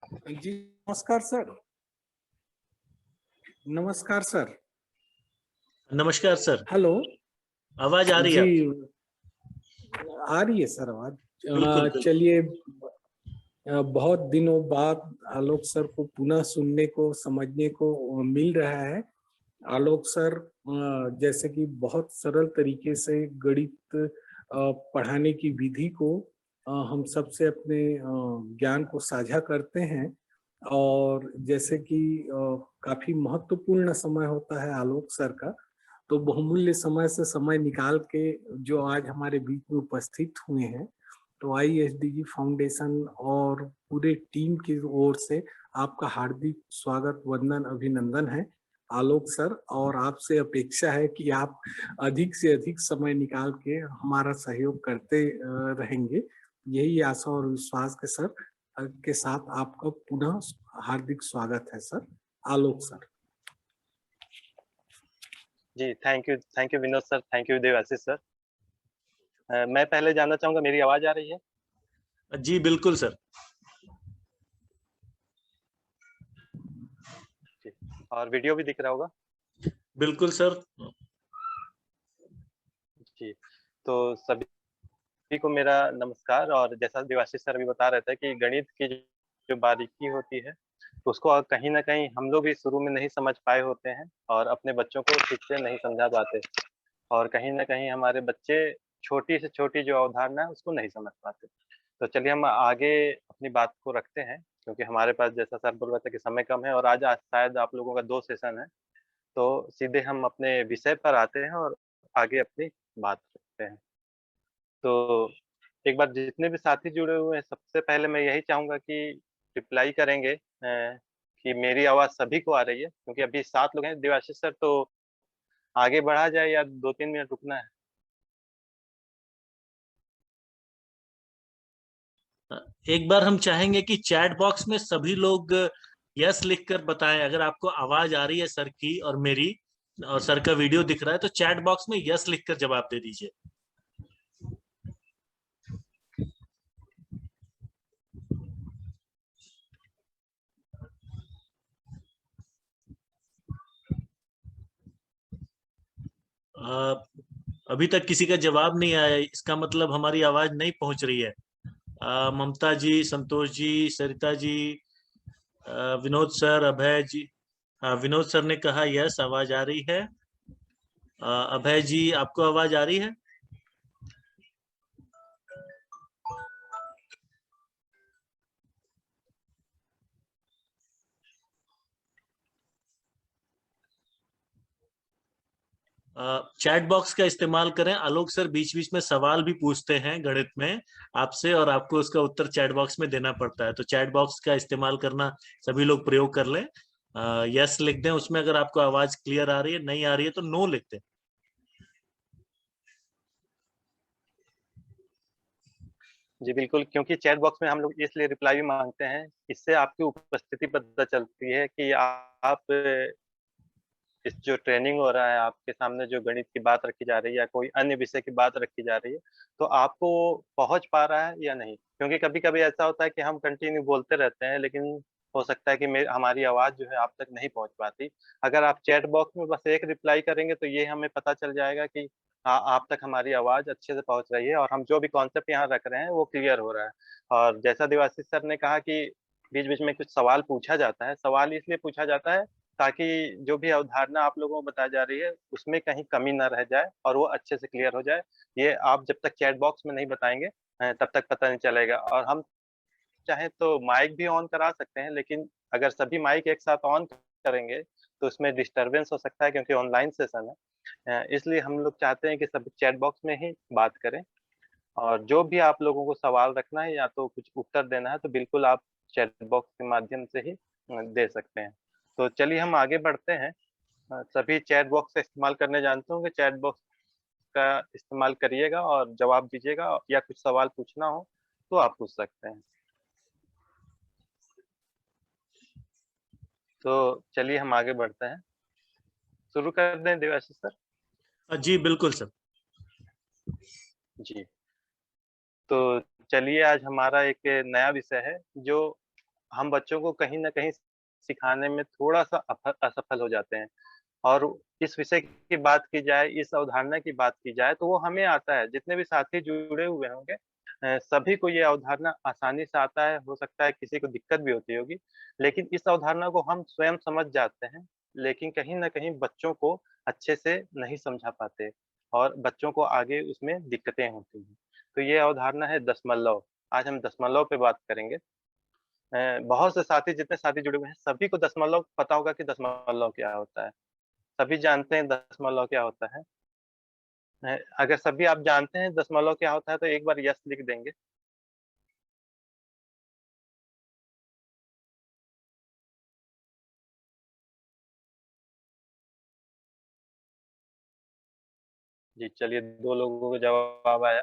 जी नमस्कार सर। नमस्कार सर। नमस्कार सर। हेलो। आवाज आ रही है जी आपकी? आ रही है सर आवाज। बिल्कुल बिल्कुल। चलिए, बहुत दिनों बाद आलोक सर को पुनः सुनने को समझने को मिल रहा है। आलोक सर जैसे कि बहुत सरल तरीके से गणित पढ़ाने की विधि को हम सबसे अपने ज्ञान को साझा करते हैं। और जैसे कि काफी महत्वपूर्ण समय होता है आलोक सर का, तो बहुमूल्य समय से समय निकाल के जो आज हमारे बीच में उपस्थित हुए हैं, तो ISDG फाउंडेशन और पूरे टीम की ओर से आपका हार्दिक स्वागत, वंदन, अभिनंदन है आलोक सर। और आपसे अपेक्षा है कि आप अधिक से अधिक समय निकाल के हमारा सहयोग करते रहेंगे। यही आशा और विश्वास के सर के साथ आपका पुनः हार्दिक स्वागत है सर, आलोक सर। जी thank you Vinod sir, thank you Debashish sir. मैं पहले जानना चाहूंगा मेरी आवाज आ रही है? जी बिल्कुल सर। जी, और वीडियो भी दिख रहा होगा? बिल्कुल सर। जी, तो सभी को मेरा नमस्कार। और जैसा देवाशीष सर अभी बता रहे थे कि गणित की जो बारीकी होती है उसको कहीं ना कहीं हम लोग भी शुरू में नहीं समझ पाए होते हैं और अपने बच्चों को ठीक से नहीं समझा पाते, और कहीं ना कहीं हमारे बच्चे छोटी से छोटी जो अवधारणा है उसको नहीं समझ पाते। तो चलिए हम आगे अपनी बात को रखते हैं, क्योंकि हमारे पास जैसा सर बोल रहे थे कि समय कम है और आज आज शायद आप लोगों का 2 सेशन है। तो सीधे हम अपने विषय पर आते हैं और आगे अपनी बात रखते हैं। तो एक बार जितने भी साथी जुड़े हुए हैं, सबसे पहले मैं यही चाहूँगा कि रिप्लाई करेंगे कि मेरी आवाज़ सभी को आ रही है? क्योंकि अभी 7 लोग हैं। देवाशीष सर, तो आगे बढ़ा जाए या 2-3 मिनट रुकना है? एक बार हम चाहेंगे कि चैट बॉक्स में सभी लोग यस लिखकर बताएं अगर आपको आवाज आ रही है सर की और मेरी, और सर का वीडियो दिख रहा है, तो चैट बॉक्स में यस लिखकर जवाब दे दीजिए। अभी तक किसी का जवाब नहीं आया, इसका मतलब हमारी आवाज नहीं पहुंच रही है। ममता जी, संतोष जी, सरिता जी, विनोद सर, अभय जी। विनोद सर ने कहा यस आवाज आ रही है। अभय जी, आपको आवाज आ रही है? चैट बॉक्स का इस्तेमाल करें। आलोक सर बीच बीच में सवाल भी पूछते हैं गणित में आपसे, और आपको उसका उत्तर चैट बॉक्स में देना पड़ता है। तो चैट बॉक्स का इस्तेमाल करना सभी लोग प्रयोग कर लें। यस लिख दें उसमें अगर आपको आवाज क्लियर आ रही है, नहीं आ रही है तो नो लिख दें। जी बिल्कुल, क्योंकि चैट बॉक्स में हम लोग इसलिए रिप्लाई भी मांगते हैं, इससे आपकी उपस्थिति पता चलती है कि आप इस जो ट्रेनिंग हो रहा है, आपके सामने जो गणित की बात रखी जा रही है या कोई अन्य विषय की बात रखी जा रही है, तो आपको पहुंच पा रहा है या नहीं। क्योंकि कभी-कभी ऐसा होता है कि हम कंटिन्यू बोलते रहते हैं, लेकिन हो सकता है कि हमारी आवाज़ जो है आप तक नहीं पहुंच पाती। अगर आप चैट बॉक्स में बस एक रिप्लाई करेंगे तो ये हमें पता चल जाएगा कि हाँ, आप तक हमारी आवाज़ अच्छे से पहुँच रही है और हम जो भी कॉन्सेप्ट यहाँ रख रहे हैं वो क्लियर हो रहा है। और जैसा देवाशीष सर ने कहा कि बीच-बीच में कुछ सवाल पूछा जाता है, सवाल इसलिए पूछा जाता है ताकि जो भी अवधारणा आप लोगों को बताई जा रही है, उसमें कहीं कमी ना रह जाए और वो अच्छे से क्लियर हो जाए। ये आप जब तक चैट बॉक्स में नहीं बताएँगे तब तक पता नहीं चलेगा। और हम चाहें तो माइक भी ऑन करा सकते हैं, लेकिन अगर सभी माइक एक साथ ऑन करेंगे, तो उसमें डिस्टर्बेंस हो सकता है, क्योंकि ऑनलाइन सेशन है। इसलिए हम लोग चाहते हैं कि सभी चैट बॉक्स में ही बात करें। और जो भी आप लोगों को सवाल रखना है या तो कुछ उत्तर देना है, तो बिल्कुल आप चैट बॉक्स के माध्यम से ही दे सकते हैं। तो चलिए हम आगे बढ़ते हैं। सभी चैट बॉक्स का इस्तेमाल करने जानते होंगे, चैट बॉक्स का इस्तेमाल करिएगा और जवाब दीजिएगा, या कुछ सवाल पूछना हो तो आप पूछ सकते हैं। तो चलिए हम आगे बढ़ते हैं। शुरू कर दें देवाशीष सर? जी बिल्कुल सर। जी। तो चलिए आज हमारा एक नया विषय है जो हम बच्चों को कहीं न कहीं सिखाने में थोड़ा-सा असफल हो जाते हैं। और इस विषय की बात की जाए, इस अवधारणा की बात की जाए, तो वो हमें आता है, जितने भी साथी जुड़े हुए होंगे सभी को ये अवधारणा आसानी से आता है, हो सकता है किसी को दिक्कत भी होती होगी, लेकिन इस अवधारणा को हम स्वयं समझ जाते हैं, लेकिन कहीं न कहीं बच्चों को अच्छे से नहीं समझा पाते और बच्चों को आगे उसमें दिक्कतें होती हैं। तो ये अवधारणा है दशमलव। आज हम दशमलव पे बात करेंगे। बहुत से साथी जितने साथी जुड़े हुए हैं, सभी को दशमलव पता होगा कि दशमलव क्या होता है। सभी जानते हैं दशमलव क्या होता है। अगर सभी आप जानते हैं दशमलव क्या होता है तो एक बार यस लिख देंगे। जी, चलिए 2 लोगों को जवाब आया।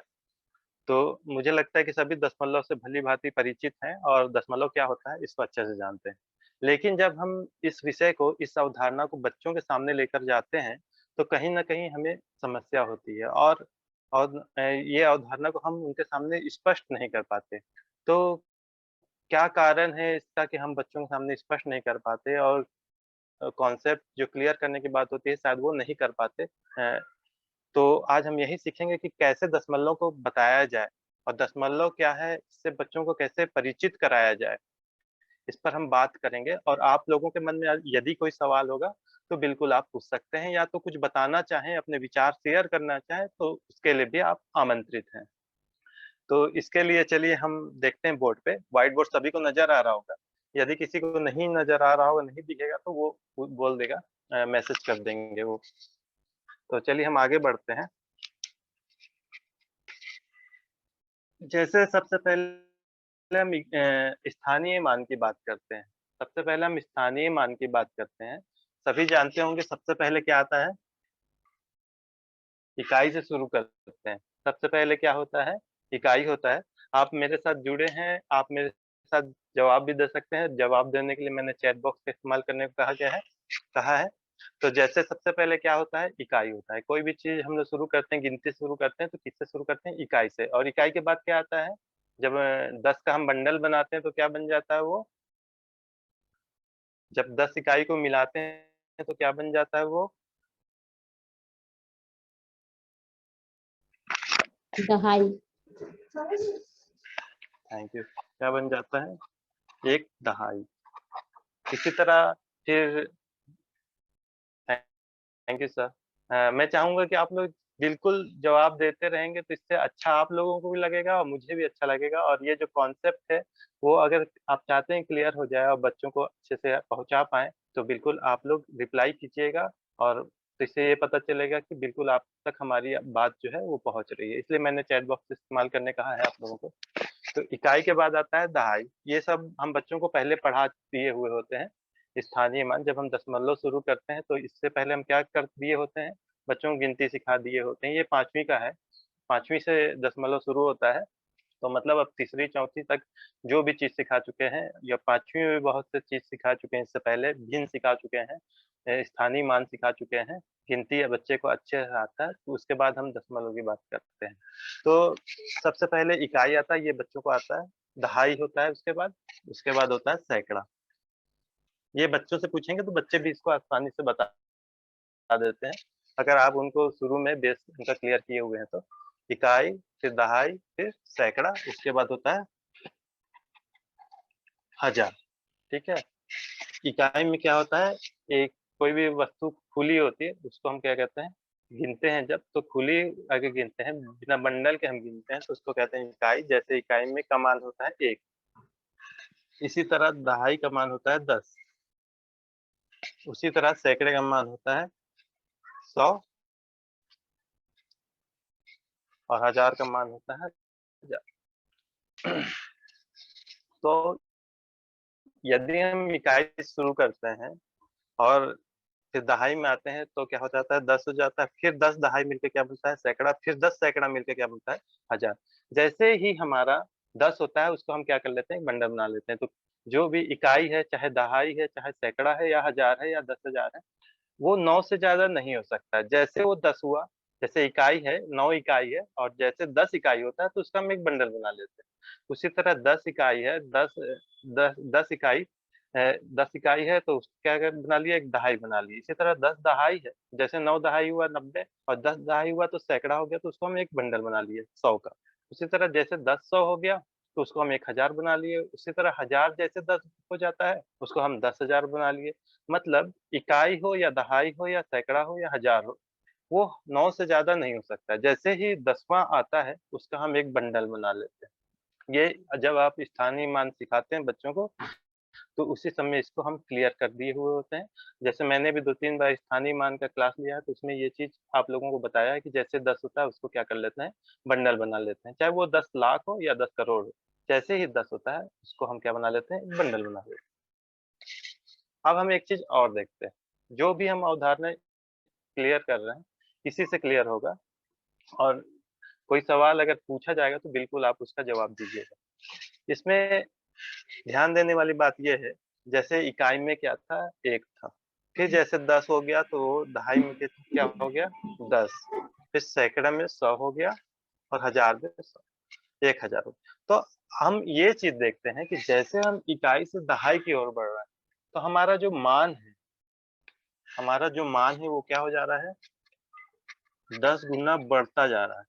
तो मुझे लगता है कि सभी दशमलव से भली-भाँति परिचित हैं और दशमलव क्या होता है इसको अच्छे से जानते हैं। लेकिन जब हम इस विषय को, इस अवधारणा को बच्चों के सामने लेकर जाते हैं, तो कहीं न कहीं हमें समस्या होती है और ये अवधारणा को हम उनके सामने स्पष्ट नहीं कर पाते। तो क्या कारण है इसका कि हम बच्चों के सामने स्पष्ट नहीं कर पाते और कॉन्सेप्ट जो क्लियर करने की बात होती है शायद वो नहीं कर पाते। तो आज हम यही सीखेंगे कि कैसे दशमलव को बताया जाए और दशमलव क्या है, इससे बच्चों को कैसे परिचित कराया जाए, इस पर हम बात करेंगे और आप लोगों के मन में यदि कोई सवाल होगा, तो बिल्कुल आप पूछ सकते हैं या तो कुछ बताना चाहें, अपने विचार शेयर करना चाहें, तो उसके लिए भी आप आमंत्रित हैं। तो इसके लिए चलिए हम देखते हैं बोर्ड पे, व्हाइट बोर्ड सभी को नज़र आ रहा होगा। यदि किसी को नहीं नज़र आ रहा होगा, नहीं दिखेगा तो वो बोल देगा मैसेज कर देंगे वो। तो चलिए हम आगे बढ़ते हैं। जैसे सबसे पहले हम स्थानीय मान की बात करते हैं। सबसे पहले हम स्थानीय मान की बात करते हैं। सभी जानते होंगे सबसे पहले क्या आता है? इकाई से शुरू करते हैं। सबसे पहले क्या होता है? इकाई होता है। आप मेरे साथ जुड़े हैं, आप मेरे साथ जवाब भी दे सकते हैं। जवाब देने के लिए मैंने चैट बॉक्स का इस्तेमाल करने को कहा है। तो जैसे सबसे पहले क्या होता है? इकाई होता है। कोई भी चीज़ हम लोग शुरू करते हैं, गिनती शुरू करते हैं, तो किससे शुरू करते हैं? इकाई से और इकाई के बाद क्या आता है? जब 10 का हम बंडल बनाते हैं, तो क्या बन जाता है वो? जब 10 इकाई को मिलाते हैं, तो क्या बन जाता है वो? दहाई। Thank you. क्या बन जाता है? एक दहाई। इसी तरह फिर थैंक यू सर। मैं चाहूँगा कि आप लोग बिल्कुल जवाब देते रहेंगे तो इससे अच्छा आप लोगों को भी लगेगा और मुझे भी अच्छा लगेगा और ये जो कॉन्सेप्ट है, वो अगर आप चाहते हैं क्लियर हो जाए और बच्चों को अच्छे से पहुँचा पाएँ, तो बिल्कुल आप लोग रिप्लाई कीजिएगा और तो इससे ये पता चलेगा कि बिल्कुल आप तक हमारी बात जो है वो पहुँच रही है। इसलिए मैंने चैट बॉक्स इस्तेमाल करने कहा है आप लोगों को। तो इकाई के बाद आता है दहाई। ये सब हम बच्चों को पहले पढ़ा दिए हुए होते हैं। स्थानीय मान जब हम दशमलव शुरू करते हैं तो इससे पहले हम क्या कर दिए होते हैं, बच्चों को गिनती सिखा दिए होते हैं। ये 5वीं का है, 5वीं से दशमलव शुरू होता है, तो मतलब अब तीसरी, चौथी तक जो भी चीज़ सिखा चुके हैं या 5वीं में भी बहुत से चीज़ सिखा चुके हैं इससे पहले, भिन्न सिखा चुके हैं, स्थानीय मान सिखा चुके हैं, गिनती या बच्चे को अच्छे से आता है, तो उसके बाद हम दशमलव की बात करते हैं। तो सबसे पहले इकाई आता है, ये बच्चों को आता है, दहाई होता है उसके बाद होता है सैकड़ा। ये बच्चों से पूछेंगे तो बच्चे भी इसको आसानी से बता देते हैं, अगर आप उनको शुरू में बेस उनका क्लियर किए हुए हैं तो। इकाई, फिर दहाई, फिर सैकड़ा, उसके बाद होता है हज़ार, ठीक है? इकाई में क्या होता है, एक कोई भी वस्तु खुली होती है, उसको हम क्या कहते हैं, गिनते हैं जब, तो खुली अगर गिनते हैं, बिना बंडल के हम गिनते हैं, तो उसको कहते हैं इकाई। जैसे इकाई में का मान होता है 1, इसी तरह दहाई का मान होता है 10, उसी तरह सैकड़े का मान होता है 100 और हज़ार का मान होता है 1000। तो यदि हम इकाई से शुरू करते हैं और फिर दहाई में आते हैं तो क्या हो जाता है 10 हो जाता है, फिर 10 दहाई मिलके क्या बनता है सैकड़ा, फिर 10 सैकड़ा मिलके क्या बनता है हज़ार। जैसे ही हमारा 10 होता है उसको हम क्या कर लेते हैं, बंडल बना लेते हैं। तो जो भी इकाई है, चाहे दहाई है, चाहे सैकड़ा है या हज़ार है या 10,000 है, वो 9 से ज़्यादा नहीं हो सकता। जैसे वो 10 हुआ, जैसे इकाई है 9 इकाई है और जैसे 10 इकाई होता है तो उसका हम एक बंडल बना लेते हैं। उसी तरह 10 इकाई है 10 इकाई है 10 इकाई है तो क्या बना लिया, एक दहाई बना ली। इसी तरह 10 दहाई है, जैसे 9 दहाई हुआ 90 और 10 दहाई हुआ तो सैकड़ा हो गया, तो उसको हम एक बंडल बना लिए 100 का। उसी तरह जैसे 10 100 हो गया तो उसको हम 1000 बना लिए। उसी तरह 1000 जैसे 10 हो जाता है उसको हम 10,000 बना लिए। मतलब इकाई हो या दहाई हो या सैकड़ा हो या हजार हो, वो 9 से ज्यादा नहीं हो सकता। जैसे ही 10वां आता है उसका हम एक बंडल बना लेते हैं। ये जब आप स्थानीय मान सिखाते हैं बच्चों को तो उसी समय इसको हम क्लियर कर दिए हुए होते हैं। जैसे मैंने भी 2-3 बार स्थानीय मान का क्लास लिया है तो उसमें ये चीज आप लोगों को बताया है कि जैसे 10 होता है उसको क्या कर लेते हैं, बंडल बना लेते हैं। चाहे वो 10 लाख हो या 10 करोड़ हो, जैसे ही 10 होता है उसको हम क्या बना लेते हैं, एक बंडल बना लेते हैं। अब हम एक चीज और देखते हैं, जो भी हम अवधारणाएं क्लियर कर रहे हैं इसी से क्लियर होगा, और कोई सवाल अगर पूछा जाएगा तो बिल्कुल आप उसका जवाब दीजिएगा। इसमें ध्यान देने वाली बात ये है, जैसे इकाई में क्या था, 1 था, फिर जैसे 10 हो गया तो दहाई में क्या हो गया, 10, फिर सैकड़ा में 100 हो गया और हजार में 100, 1000 हो गया। तो हम ये चीज देखते हैं कि जैसे हम इकाई से दहाई की ओर बढ़ रहे हैं तो हमारा जो मान है वो क्या हो जा रहा है, 10 गुना बढ़ता जा रहा है।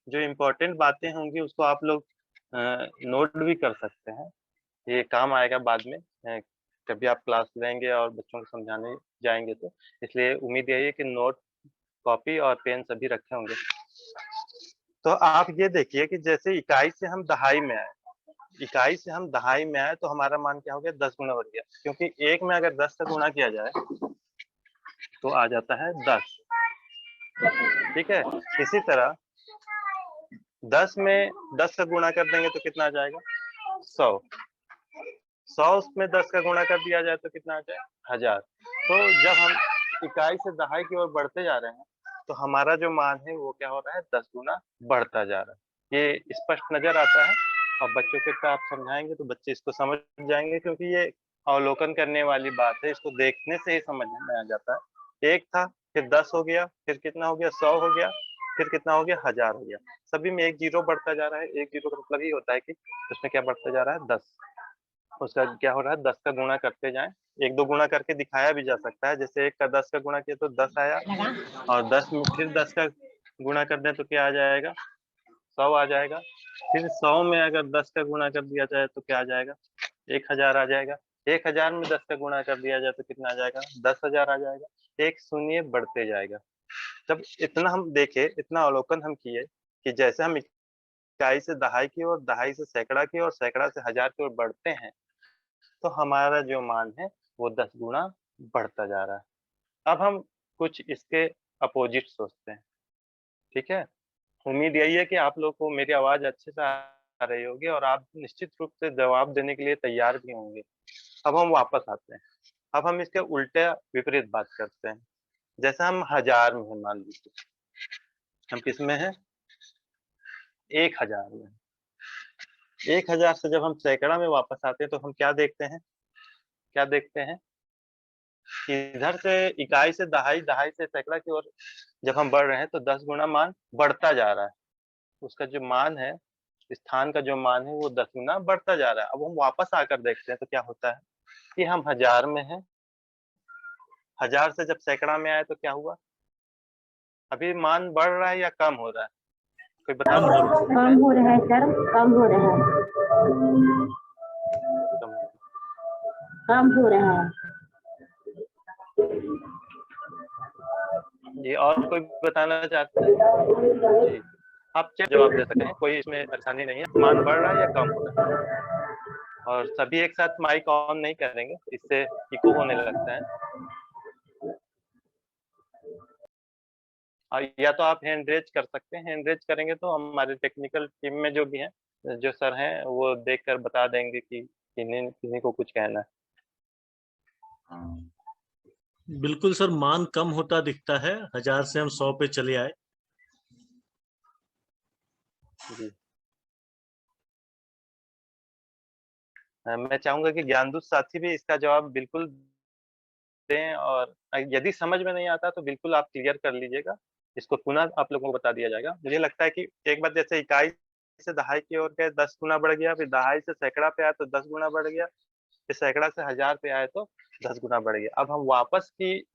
जो इम्पोर्टेंट बातें होंगी उसको आप लोग नोट भी कर सकते हैं, ये काम आएगा बाद में कभी आप क्लास लेंगे और बच्चों को समझाने जाएंगे तो। इसलिए उम्मीद यही है कि नोट, कॉपी और पेन सभी रखे होंगे। तो आप ये देखिए कि जैसे इकाई से हम दहाई में आए तो हमारा मान क्या हो गया, 10 गुना बढ़ गया, क्योंकि 1 में अगर 10 का गुणा किया जाए तो आ जाता है 10। ठीक है, इसी तरह 10 में 10 का गुणा कर देंगे तो कितना आ जाएगा, 100 में 10 का गुणा कर दिया जाए तो कितना आ जाए, 1000। तो जब हम इकाई से दहाई की ओर बढ़ते जा रहे हैं तो हमारा जो मान है वो क्या हो रहा है, 10 गुना बढ़ता जा रहा है। ये स्पष्ट नजर आता है और बच्चों के आप समझाएंगे तो बच्चे इसको समझ जाएंगे, क्योंकि ये अवलोकन करने वाली बात है, इसको देखने से ही समझ में आ जाता है। 1 था, फिर 10 हो गया, फिर कितना हो गया, 100 हो गया, फिर कितना हो गया, 1000 हो गया। सभी में 1 जीरो बढ़ता जा रहा है। 1 जीरो का मतलब ये होता है कि उसमें क्या बढ़ता जा रहा है, 10। उसका क्या हो रहा है, 10 का गुणा करते जाएं। 1-2 गुणा करके दिखाया भी जा सकता है, जैसे 1 का 10 का गुणा किया तो 10 आया, और 10 में फिर 10 का गुणा कर दें तो क्या आ जाएगा, 100 आ जाएगा। फिर 100 में अगर 10 का गुणा कर दिया जाए तो क्या आ जाएगा, 1000 आ जाएगा। 1000 में 10 का गुणा कर दिया जाए तो कितना आ जाएगा, 10,000 आ जाएगा। एक शून्य बढ़ते जाएगा। जब इतना हम देखे, इतना अवलोकन हम किए कि जैसे हम इकाई से दहाई की ओर, दहाई से सैकड़ा की ओर, सैकड़ा से हजार की ओर बढ़ते हैं तो हमारा जो मान है वो 10 गुना बढ़ता जा रहा है। अब हम कुछ इसके अपोजिट सोचते हैं। ठीक है, उम्मीद यही है कि आप लोग को मेरी आवाज अच्छे से आ रही होगी और आप निश्चित रूप से जवाब देने के लिए तैयार भी होंगे। अब हम वापस आते हैं, अब हम इसके उल्टे विपरीत बात करते हैं। जैसे हम 1000 में हैं, मान लीजिए हम किस में हैं, 1000 में। 1000 से जब हम सैकड़ा में वापस आते हैं तो हम क्या देखते हैं, इधर से इकाई से दहाई, दहाई से सैकड़ा की ओर जब हम बढ़ रहे हैं तो 10 गुना मान बढ़ता जा रहा है। उसका जो मान है, स्थान का जो मान है वो 10 गुना बढ़ता जा रहा है। अब हम वापस आकर देखते हैं तो क्या होता है कि हम 1000 में हैं, 1000 से जब सैकड़ा में आए तो क्या हुआ, अभी मान बढ़ रहा है या कम हो रहा है, कोई बता सकता है? कम हो रहा है सर, कम हो रहा है, कम हो रहा है जी। और कोई बताना चाहता है जी, आप जवाब दे सकते हैं, कोई इसमें परेशानी नहीं है। मान बढ़ रहा है या कम हो रहा है? और सभी एक साथ माइक ऑन नहीं करेंगे, इससे इको होने लगता है। और या तो आप हैंड रेज कर सकते हैं, हैंड रेज करेंगे तो हमारे टेक्निकल टीम में जो भी हैं, जो सर हैं, वो देखकर बता देंगे कि किन्हीं को कुछ कहना है। बिल्कुल सर, मान कम होता दिखता है, 1000 से हम 100 पे चले आए। जी। मैं चाहूंगा कि ज्ञानदूत साथी भी इसका जवाब बिल्कुल दें, और यदि समझ में नहीं आता तो बिल्कुल आप क्लियर कर लीजिएगा, इसको पुनः आप लोगों को बता दिया जाएगा। मुझे लगता है कि एक बार जैसे इकाई से दहाई की ओर गए 10 गुना बढ़ गया, फिर दहाई से सैकड़ा पे आया तो 10 गुना बढ़ गया, फिर सैकड़ा से 1000 पे आए तो 10 गुना बढ़ गया। अब हम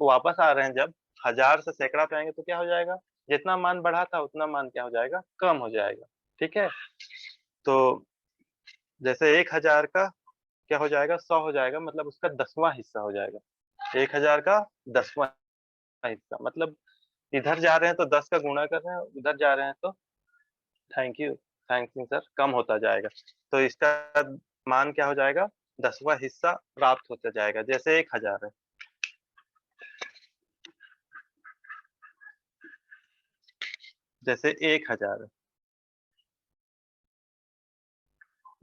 वापस आ रहे हैं, जब 1000 से सैकड़ा पे आएंगे तो क्या हो जाएगा, जितना मान बढ़ा था उतना मान क्या हो जाएगा, कम हो जाएगा। ठीक है, तो जैसे 1000 का क्या हो जाएगा, 100 हो जाएगा, मतलब उसका 10वां हिस्सा हो जाएगा। 1000 का 10वां हिस्सा, मतलब इधर जा रहे हैं तो 10 का गुणा कर रहे हैं, उधर जा रहे हैं तो थैंक यू सर, कम होता जाएगा। तो इसका मान क्या हो जाएगा, 10वां हिस्सा प्राप्त होता जाएगा। जैसे 1000 है, जैसे 1000 है,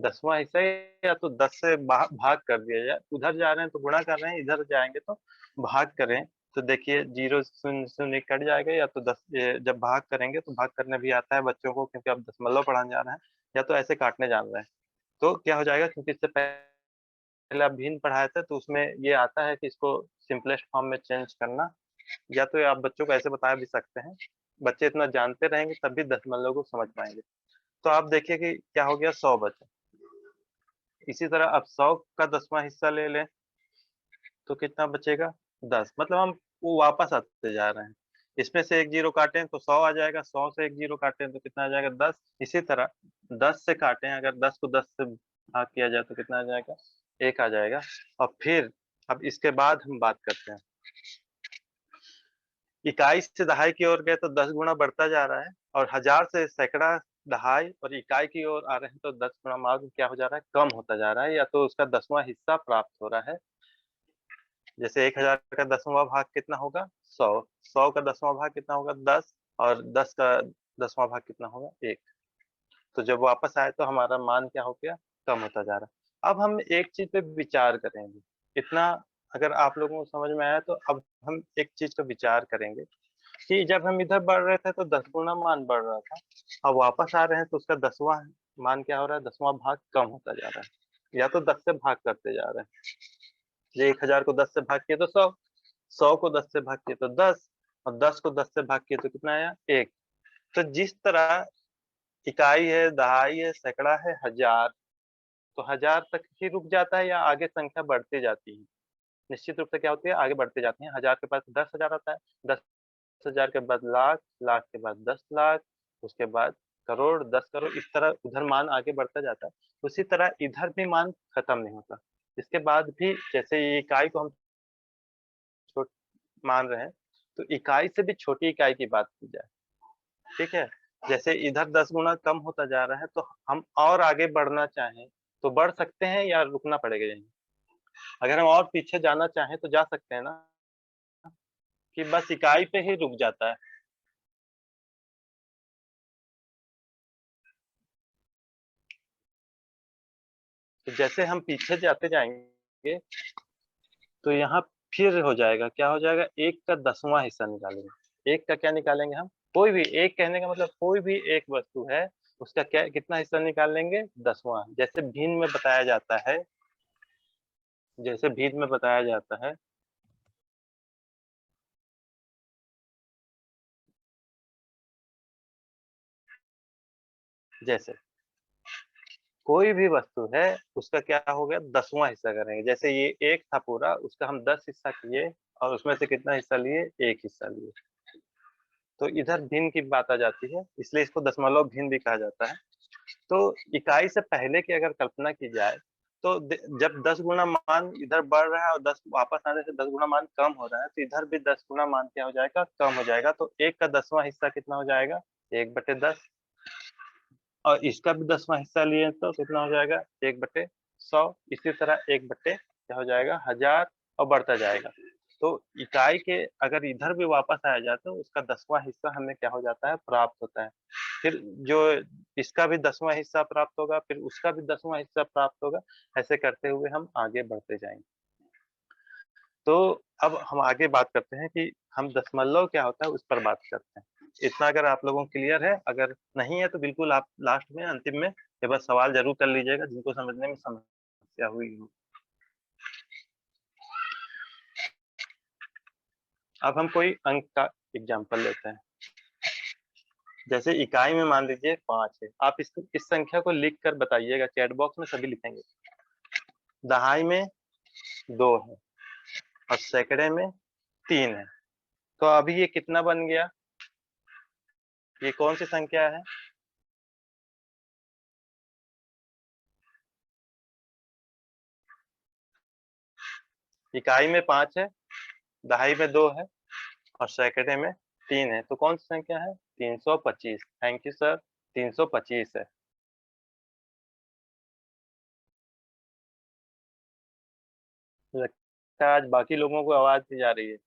10वां हिस्सा या तो 10 से भाग कर दिया जाए, उधर जा रहे हैं तो गुणा कर रहे हैं, इधर जाएंगे तो भाग करें, तो देखिए 0 शून्य शून्य कट जाएगा, या तो 10 जब भाग करेंगे तो भाग करने भी आता है बच्चों को, क्योंकि आप दशमलव पढ़ाने जा रहे हैं, या तो ऐसे काटने जान रहे हैं। तो क्या हो जाएगा, क्योंकि इससे पहले आप भिन्न पढ़ाए थे तो उसमें ये आता है कि इसको सिंपलेस्ट फॉर्म में चेंज करना, या तो आप बच्चों को ऐसे बता भी सकते हैं, बच्चे इतना जानते रहेंगे तब भी दशमलव को समझ पाएंगे। तो आप देखिए कि क्या हो गया, 100 बचे। इसी तरह अब 100 का 10वां हिस्सा ले लें तो कितना बचेगा, 10, मतलब हम वो वापस आते जा रहे हैं। इसमें से एक जीरो काटें तो 100 आ जाएगा, 100 से एक जीरो काटें तो कितना आ जाएगा, 10। इसी तरह 10 से काटें, अगर 10 को 10 से भाग किया जाए तो कितना आ जाएगा, 1 आ जाएगा। और फिर अब इसके बाद हम बात करते हैं, इकाई से दहाई की ओर गए तो 10 गुना बढ़ता जा रहा है, और 1000 से सैकड़ा, दहाई और इकाई की ओर आ रहे हैं तो 10 गुना मान क्या हो जा रहा है, कम होता जा रहा है, या तो उसका 10वां हिस्सा प्राप्त हो रहा है। जैसे 1000 का 10वां भाग कितना होगा, 100। 100 का 10वां भाग कितना होगा, 10, और 10 का 10वां भाग कितना होगा, 1। तो जब वापस आए तो हमारा मान क्या हो गया, कम होता जा रहा है। अब हम एक चीज पे विचार करेंगे, इतना अगर आप लोगों को समझ में आया तो अब हम एक चीज का विचार करेंगे कि जब हम इधर बढ़ रहे थे तो 10 गुना मान बढ़ रहा था, अब वापस आ रहे हैं तो उसका 10वां मान क्या हो रहा है, 10वां भाग कम होता जा रहा है, या तो 10 से भाग करते जा रहे हैं। ये 1000 को 10 से भाग किए तो 100, 100 को 10 से भाग किए तो 10, और 10 को 10 से भाग किए तो कितना आया, 1। तो जिस तरह इकाई है, दहाई है, सैकड़ा है, 1000, तो 1000 तक ही रुक जाता है या आगे संख्या बढ़ती जाती है, निश्चित रूप से क्या होती है, आगे बढ़ते जाती है। 1000 के पास 10,000 आता है, 10,000 के बाद लाख, लाख के बाद 10 लाख, उसके बाद करोड़, 10 करोड़, इस तरह उधर मान आगे बढ़ता जाता है। उसी तरह इधर भी मान खत्म नहीं होता, इसके बाद भी जैसे ये इकाई को हम छोट मान रहे हैं, तो इकाई से भी छोटी इकाई की बात की जाए, ठीक है, जैसे इधर 10 गुना कम होता जा रहा है, तो हम और आगे बढ़ना चाहें तो बढ़ सकते हैं या रुकना पड़ेगा यहीं। अगर हम और पीछे जाना चाहें तो जा सकते हैं ना, कि बस इकाई पे ही रुक जाता है। तो जैसे हम पीछे जाते जाएंगे तो यहाँ फिर हो जाएगा, क्या हो जाएगा, 1 का 10वां हिस्सा निकालेंगे। 1 का क्या निकालेंगे हम, कोई भी एक, कहने का मतलब कोई भी एक वस्तु है उसका क्या कितना हिस्सा निकाल लेंगे, 10वां। जैसे भिन्न में बताया जाता है, जैसे भिन्न में बताया जाता है, जैसे कोई भी वस्तु है उसका क्या हो गया, 10वां हिस्सा करेंगे। जैसे ये 1 था पूरा, उसका हम 10 हिस्सा किए और उसमें से कितना हिस्सा लिए, 1 हिस्सा लिए। तो इधर भिन्न की बात आ जाती है, इसलिए इसको दशमलव भिन्न भी कहा जाता है। तो इकाई से पहले की अगर कल्पना की जाए तो जब 10 गुना मान इधर बढ़ रहा है और 10 वापस आने से 10 गुना मान कम हो रहा है, तो इधर भी 10 गुना मान क्या हो जाएगा, कम हो जाएगा। तो 1 का 10वां हिस्सा कितना हो जाएगा, 1/10, और इसका भी 10वां हिस्सा लिए तो कितना हो जाएगा, 1/100। इसी तरह 1/, क्या हो जाएगा, 1000, और बढ़ता जाएगा। तो इकाई के अगर इधर भी वापस आया जाए तो उसका 10वां हिस्सा हमें क्या हो जाता है, प्राप्त होता है। फिर जो इसका भी 10वां हिस्सा प्राप्त होगा, फिर उसका भी 10वां हिस्सा प्राप्त होगा, ऐसे करते हुए हम आगे बढ़ते जाएंगे। तो अब हम आगे बात करते हैं कि हम दशमलव क्या होता है उस पर बात करते हैं। इतना अगर आप लोगों को क्लियर है, अगर नहीं है तो बिल्कुल आप लास्ट में, अंतिम में ये बस सवाल जरूर कर लीजिएगा, जिनको समझने में समस्या समस्या हुई हो। अब हम कोई अंक का एग्जाम्पल लेते हैं। जैसे इकाई में मान लीजिए 5 है, आप इस संख्या को लिख कर बताइएगा, चैट बॉक्स में सभी लिखेंगे। दहाई में 2 है और सैकड़े में 3 है, तो अभी ये कितना बन गया? ये कौन सी संख्या है? इकाई में 5 है, दहाई में 2 है और सैकड़े में 3 है, तो कौन सी संख्या है? 325। थैंक यू सर, 325 है। लगता है आज बाकी लोगों को आवाज नहीं जा रही है।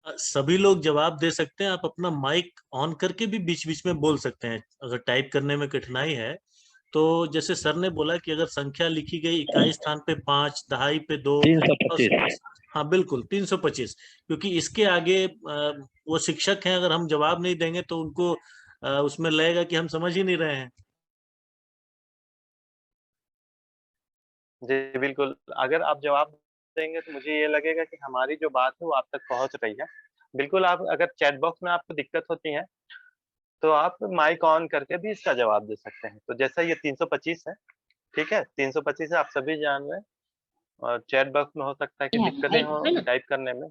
सभी लोग जवाब दे सकते हैं, आप अपना माइक ऑन करके भी बीच बीच में बोल सकते हैं। अगर टाइप करने में कठिनाई है तो जैसे सर ने बोला कि अगर संख्या लिखी गई इकाई स्थान पे 5, दहाई पे 2, 325। हाँ बिल्कुल 325, क्योंकि इसके आगे वो शिक्षक हैं, अगर हम जवाब नहीं देंगे तो उनको उसमें लगेगा कि हम समझ ही नहीं रहे हैं। जी बिल्कुल, अगर आप जवाब देंगे तो मुझे ये लगेगा कि हमारी जो बात है वो आप तक पहुंच रही है। बिल्कुल, आप अगर चैट बॉक्स में आपको दिक्कत होती है तो आप माइक ऑन करके भी इसका जवाब दे सकते हैं। तो जैसा ये 325 है, ठीक है, 325 है, आप सभी जान रहे हैं, और चैट बॉक्स में हो सकता है कि दिक्कतें हो टाइप करने में।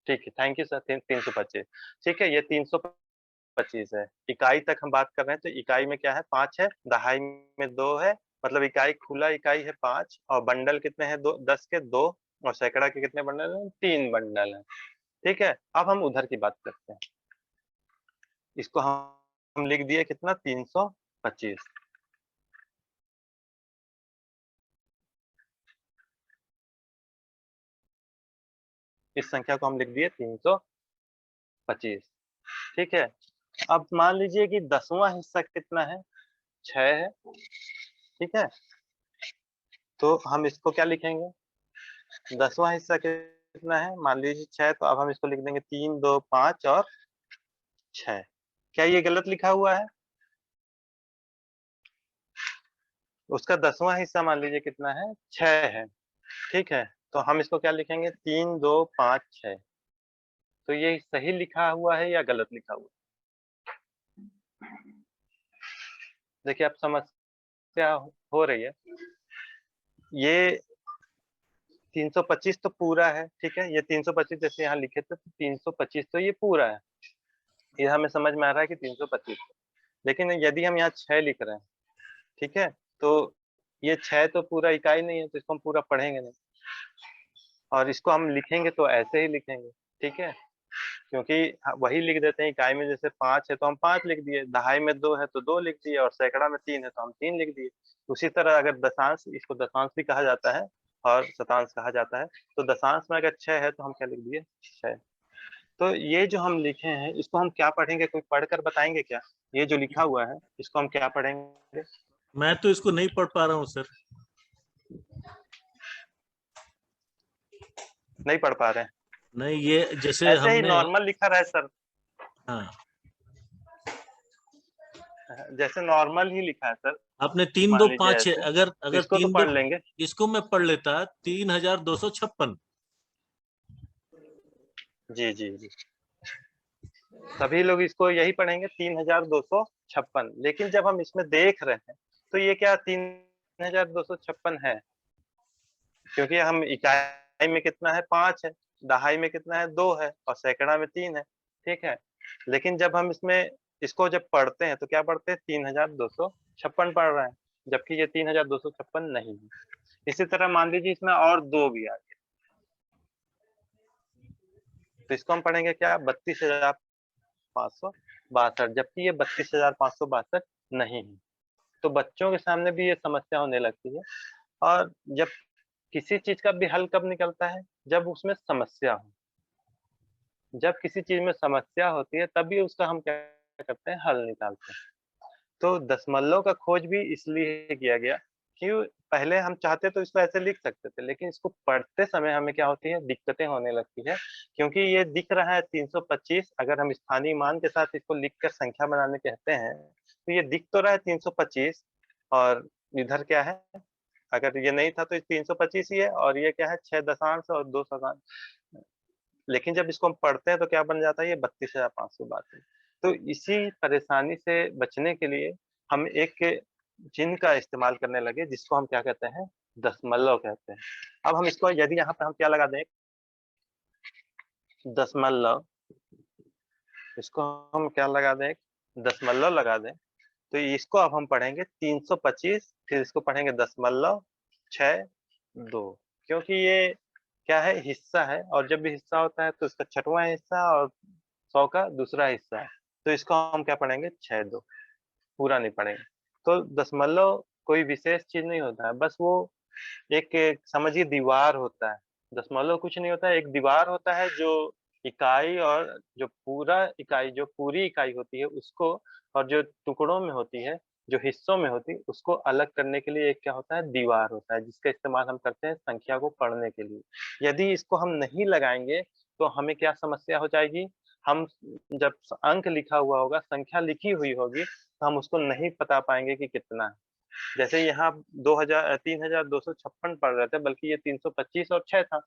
ठीक है, थैंक यू सर। 325, ठीक है, ये 325 है। इकाई तक हम बात कर रहे हैं, तो इकाई में क्या है? 5 है, दहाई में 2 है, मतलब इकाई खुला इकाई है 5, और बंडल कितने हैं? 10 के 2, और सैकड़ा के कितने बंडल हैं? 3 बंडल हैं। ठीक है, अब हम उधर की बात करते हैं। इसको हम लिख दिए कितना? 325। इस संख्या को हम लिख दिए 325। ठीक है, अब मान लीजिए कि 10वां हिस्सा कितना है? 6 है। ठीक है, तो हम इसको क्या लिखेंगे? 10वां हिस्सा कितना है? मान लीजिए 6, तो अब हम इसको लिख देंगे 3, 2, 5 और 6। क्या ये गलत लिखा हुआ है? उसका 10वां हिस्सा मान लीजिए कितना है? 6 है। ठीक है, तो हम इसको क्या लिखेंगे? 3, 2, 5, 6। तो ये सही लिखा हुआ है या गलत लिखा हुआ है? देखिए, अब समस्या हो रही है। ये 325 तो पूरा है, ठीक है, ये 325 जैसे यहाँ लिखे थे, तो 325 तो ये पूरा है, ये हमें समझ में आ रहा है कि 325। लेकिन यदि हम यहाँ 6 लिख रहे हैं, ठीक है, तो ये 6 तो पूरा इकाई नहीं है, तो इसको हम पूरा पढ़ेंगे नहीं, और इसको हम लिखेंगे तो ऐसे ही लिखेंगे। ठीक है, क्योंकि वही लिख देते हैं। इकाई में जैसे 5 है तो हम 5 लिख दिए, दहाई में 2 है तो 2 लिख दिए, और सैकड़ा में 3 है तो हम 3 लिख दिए। उसी तरह अगर दशांश, इसको दशांश भी कहा जाता है और शतांश कहा जाता है, तो दशांश में अगर 6 है तो हम क्या लिख दिए? 6। तो ये जो हम लिखे हैं, इसको हम क्या पढ़ेंगे? कोई पढ़कर बताएंगे क्या? ये जो लिखा हुआ है, इसको हम क्या पढ़ेंगे? मैं तो इसको नहीं पढ़ पा रहा हूँ सर। नहीं पढ़ पा रहे हैं? नहीं, ये जैसे ऐसे ही हमने नॉर्मल लिखा रहा है सर, हाँ, जैसे नॉर्मल ही लिखा है सर। आपने 3, मान 2, लीजिए 5, 6, ऐसे, अगर तो अगर इसको तो 3, 2, पढ़ लेंगे। इसको मैं पढ़ लेता 3256। जी जी जी, सभी लोग इसको यही पढ़ेंगे 3256। लेकिन जब हम इसमें देख रहे हैं तो ये क्या 3256 है? क्योंकि हम इकाई में कितना है? 5 है, दहाई में कितना है? 2 है, और सैकड़ा में 3 है। ठीक है, लेकिन जब हम इसमें इसको जब पढ़ते हैं तो क्या पढ़ते हैं? 3256 पढ़ रहे हैं, जबकि ये 3256 नहीं है। इसी तरह मान लीजिए इसमें और 2 भी आ गए, तो इसको हम पढ़ेंगे क्या? 32,562, जबकि ये 32,562 नहीं है। तो बच्चों के सामने भी ये समस्या होने लगती है। और जब किसी चीज का भी हल कब निकलता है? जब उसमें समस्या हो। जब किसी चीज में समस्या होती है तभी उसका हम क्या करते हैं? हल निकालते हैं। तो दशमलव का खोज भी इसलिए किया गया कि पहले हम चाहते तो इसको ऐसे लिख सकते थे, लेकिन इसको पढ़ते समय हमें क्या होती है, दिक्कतें होने लगती है, क्योंकि ये दिख रहा है 325। अगर हम स्थानीय मान के साथ इसको लिखकर संख्या बनाने कहते हैं, तो ये दिख तो रहा है 325, और इधर क्या है, अगर ये नहीं था तो 325 ही है, और ये क्या है 6 दशांश और 2 शतांश। लेकिन जब इसको हम पढ़ते हैं तो क्या बन जाता है, ये 32,532। तो इसी परेशानी से बचने के लिए हम एक चिन्ह का इस्तेमाल करने लगे, जिसको हम क्या कहते हैं, दशमलव कहते हैं। अब हम इसको यदि यहाँ पे हम क्या लगा दें, दशमलव, इसको हम क्या लगा दें, दशमलव लगा दें, तो इसको अब हम पढ़ेंगे 325, फिर इसको पढ़ेंगे दशमलव 6-2, क्योंकि ये क्या है, हिस्सा है, और जब भी हिस्सा होता है तो इसका छठवां हिस्सा और 100 का दूसरा हिस्सा है, तो इसको हम क्या पढ़ेंगे, 6-2, पूरा नहीं पढ़ेंगे। तो दशमलव कोई विशेष चीज नहीं होता है, बस वो एक समझिए दीवार होता है। दशमलव कुछ नहीं होता है, एक दीवार होता है जो इकाई और जो पूरा इकाई, जो पूरी इकाई होती है उसको, और जो टुकड़ों में होती है, जो हिस्सों में होती है, उसको अलग करने के लिए एक क्या होता है, दीवार होता है, जिसका इस्तेमाल हम करते हैं संख्या को पढ़ने के लिए। यदि इसको हम नहीं लगाएंगे तो हमें क्या समस्या हो जाएगी, हम जब अंक लिखा हुआ होगा, संख्या लिखी हुई होगी, तो हम उसको नहीं बता पाएंगे कि कितना है। जैसे यहाँ 3256 पढ़ रहे थे, बल्कि ये 325 और 6 था।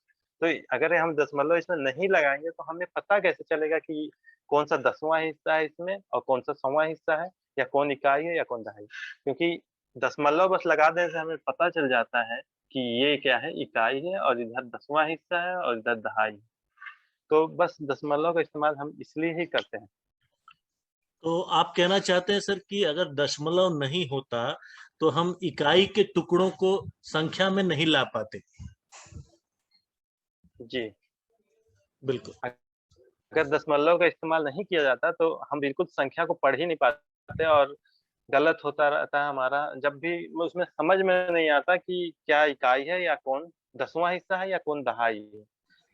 तो अगर हम दशमलव इसमें नहीं लगाएंगे तो हमें पता कैसे चलेगा कि कौन सा 10वां हिस्सा है इसमें और कौन सा 100वां हिस्सा है, या कौन इकाई है या कौन दहाई। क्योंकि दशमलव बस लगा देने से हमें पता चल जाता है कि ये क्या है, इकाई है, और इधर 10वां हिस्सा है और इधर दहाई है। तो बस दशमलव का इस्तेमाल हम इसलिए ही करते हैं। तो आप कहना चाहते हैं सर कि अगर दशमलव नहीं होता तो हम इकाई के टुकड़ों को संख्या में नहीं ला पाते। जी बिल्कुल। अगर दशमलव का इस्तेमाल नहीं किया जाता तो हम बिल्कुल संख्या को पढ़ ही नहीं पाते, और गलत होता रहता है हमारा। जब भी उसमें समझ में नहीं आता कि क्या इकाई है या कौन 10वां हिस्सा है या कौन दहाई है।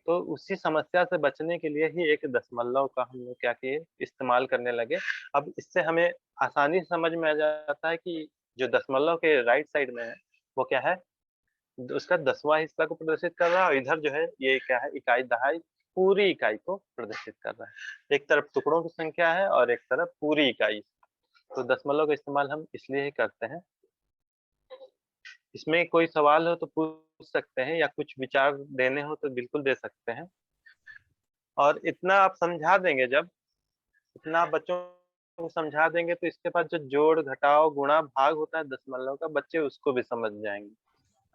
तो उसी समस्या से बचने के लिए ही एक दशमलव का हम लोग क्या किए, इस्तेमाल करने लगे। अब इससे हमें आसानी से समझ में आ जाता है कि जो दशमलव के राइट साइड में है वो क्या है, उसका 10वां हिस्सा को प्रदर्शित कर रहा है, और इधर जो है ये क्या है, इकाई दहाई पूरी इकाई को प्रदर्शित कर रहा है। एक तरफ टुकड़ों की संख्या है और एक तरफ पूरी इकाई। तो दशमलव का इस्तेमाल हम इसलिए ही करते हैं। इसमें कोई सवाल हो तो पूछ सकते हैं, या कुछ विचार देने हो तो बिल्कुल दे सकते हैं। और इतना आप समझा देंगे, जब इतना आप बच्चों को समझा देंगे तो इसके बाद जो जोड़ घटाव गुणा भाग होता है दशमलव का, बच्चे उसको भी समझ जाएंगे।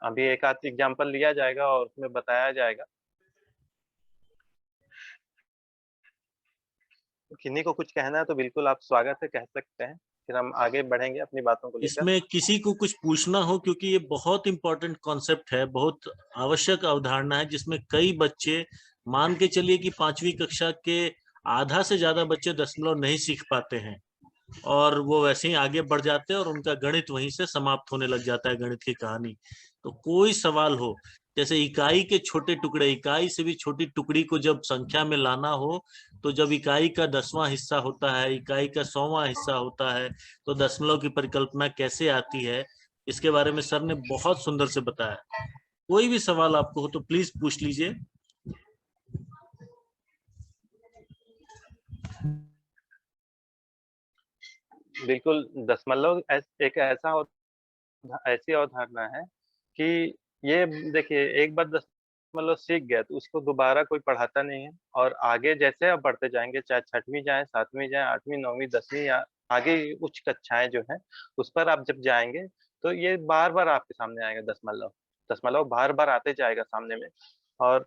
अभी एक आध एग्जाम्पल लिया जाएगा और उसमें बताया जाएगा। किन्हीं को कुछ कहना है तो बिल्कुल आप स्वागत है, कह सकते हैं, फिर हम आगे बढ़ेंगे अपनी बातों को लेकर। इसमें किसी को कुछ पूछना हो, क्योंकि ये बहुत इंपॉर्टेंट कॉन्सेप्ट है, बहुत आवश्यक अवधारणा है, जिसमें कई बच्चे मान के चलिए कि 5वीं कक्षा के आधा से ज्यादा बच्चे दशमलव नहीं सीख पाते हैं, और वो वैसे ही आगे बढ़ जाते हैं और उनका गणित वहीं से समाप्त होने लग जाता है, गणित की कहानी। तो कोई सवाल हो, जैसे इकाई के छोटे टुकड़े, इकाई से भी छोटी टुकड़ी को जब संख्या में लाना हो, तो जब इकाई का 10वां हिस्सा होता है, इकाई का 100वां हिस्सा होता है, तो दशमलव की परिकल्पना कैसे आती है, इसके बारे में सर ने बहुत सुंदर से बताया। कोई भी सवाल आपको हो तो प्लीज पूछ लीजिए। बिल्कुल, दशमलव एक ऐसी अवधारणा है कि ये देखिए, एक बार दशमलव सीख गया तो उसको दोबारा कोई पढ़ाता नहीं है, और आगे जैसे आप बढ़ते जाएंगे, चाहे 6वीं जाए, 7वीं जाए, 8वीं 9वीं 10वीं या आगे उच्च कक्षाएं जो हैं, उस पर आप जब जाएंगे तो ये बार बार आपके सामने आएगा। दशमलव दशमलव बार बार आते जाएगा सामने में, और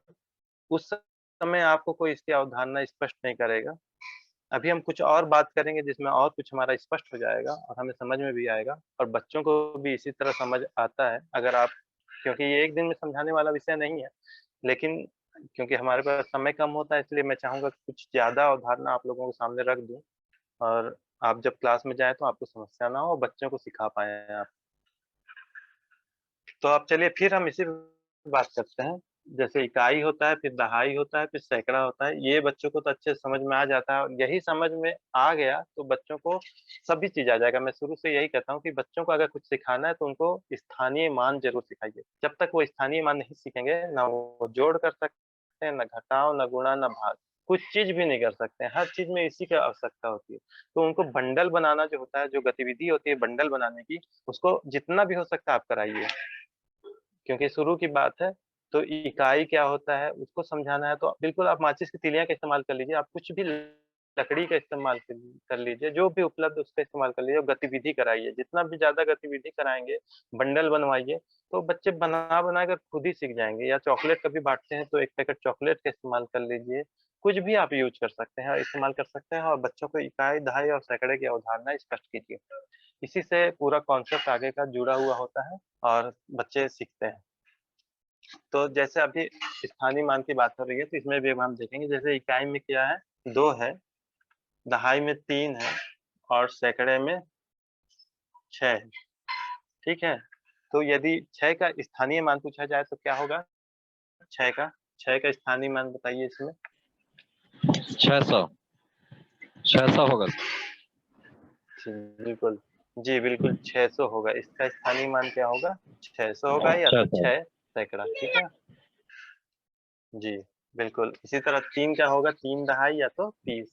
उस समय आपको कोई इसकी अवधारणा स्पष्ट नहीं करेगा। अभी हम कुछ और बात करेंगे जिसमें और कुछ हमारा स्पष्ट हो जाएगा और हमें समझ में भी आएगा, और बच्चों को भी इसी तरह समझ आता है अगर आप, क्योंकि ये एक दिन में समझाने वाला विषय नहीं है, लेकिन क्योंकि हमारे पास समय कम होता है, इसलिए मैं चाहूंगा कि कुछ ज्यादा अवधारणा आप लोगों के सामने रख दूं, और आप जब क्लास में जाएं तो आपको समस्या ना हो और बच्चों को सिखा पाए आप। तो आप चलिए फिर हम इसी पे बात करते हैं जैसे इकाई होता है, फिर दहाई होता है, फिर सैकड़ा होता है। ये बच्चों को तो अच्छे से समझ में आ जाता है, और यही समझ में आ गया तो बच्चों को सभी चीज आ जाएगा। मैं शुरू से यही कहता हूँ कि बच्चों को अगर कुछ सिखाना है तो उनको स्थानीय मान जरूर सिखाइए। जब तक वो स्थानीय मान नहीं सीखेंगे, ना वो जोड़ कर सकते हैं, ना घटाओ, ना गुणा, ना भाग, कुछ चीज भी नहीं कर सकते हैं। हर चीज में इसी की आवश्यकता होती है। तो उनको बंडल बनाना जो होता है, जो गतिविधि होती है बंडल बनाने की, उसको जितना भी हो सकता है आप कराइए, क्योंकि शुरू की बात है। तो इकाई क्या होता है उसको समझाना है, तो बिल्कुल आप माचिस की तीलियां का इस्तेमाल कर लीजिए, आप कुछ भी लकड़ी का इस्तेमाल कर लीजिए, जो भी उपलब्ध उसका इस्तेमाल कर लीजिए, और गतिविधि कराइए। जितना भी ज्यादा गतिविधि कराएंगे, बंडल बनवाइए, तो बच्चे बना बना कर खुद ही सीख जाएंगे। या चॉकलेट कभी बांटते हैं तो एक पैकेट चॉकलेट का इस्तेमाल कर लीजिए। कुछ भी आप यूज कर सकते हैं और इस्तेमाल कर सकते हैं, और बच्चों को इकाई, दहाई और सैकड़े की अवधारणा स्पष्ट कीजिए। इसी से पूरा कॉन्सेप्ट आगे का जुड़ा हुआ होता है और बच्चे सीखते हैं। तो जैसे अभी स्थानीय मान की बात हो रही है, तो इसमें भी हम देखेंगे। जैसे इकाई में क्या है, 2 है, दहाई में 3 है, और सैकड़े में 6 है। ठीक है, तो यदि 6 का स्थानीय मान पूछा जाए तो क्या होगा? 6 का स्थानीय मान बताइए इसमें। 600 होगा। जी बिल्कुल, जी बिल्कुल 600 होगा। इसका स्थानीय मान क्या होगा? 600 होगा, या तो 600। 6 सैकड़ा। ठीक है जी, बिल्कुल। इसी तरह 3 क्या होगा? 3 दहाई या तो 30।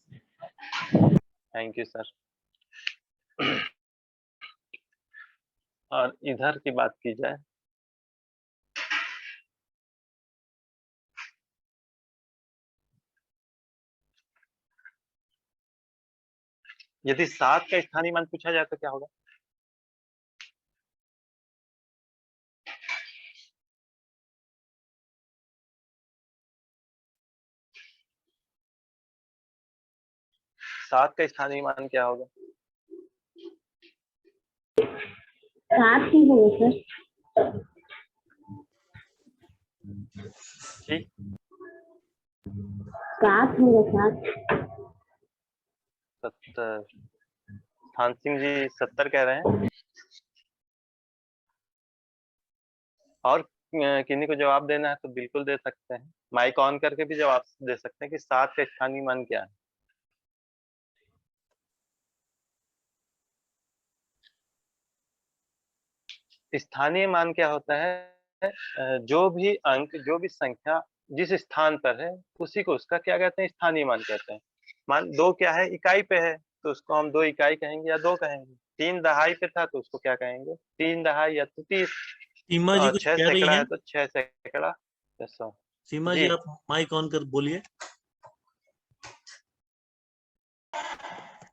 Thank you sir. और इधर की बात की जाए, यदि 7 का स्थानीय मान पूछा जाए तो क्या होगा? सात का स्थानीय मान क्या होगा? 7 ही है सर। ठीक, 7 होगा, 7। 70। थान सिंह जी 70 कह रहे हैं, और किन्हीं को जवाब देना है तो बिल्कुल दे सकते हैं। माइक ऑन करके भी जवाब दे सकते हैं कि 7 का स्थानीय मान क्या है। स्थानीय मान क्या होता है? जो भी अंक, जो भी संख्या जिस स्थान पर है, उसी को उसका क्या कहते हैं? स्थानीय मान कहते हैं। मान 2 क्या है? इकाई पे है, तो उसको हम 2 इकाई कहेंगे या 2 कहेंगे। 3 दहाई पे था तो उसको क्या कहेंगे? 3 दहाई या तो 30। सीमा जी और कुछ 6 कह रही सैकड़ा है हैं? तो 6 सैकड़ा 600। सीमा जी जी आप माइक ऑन कर बोलिए।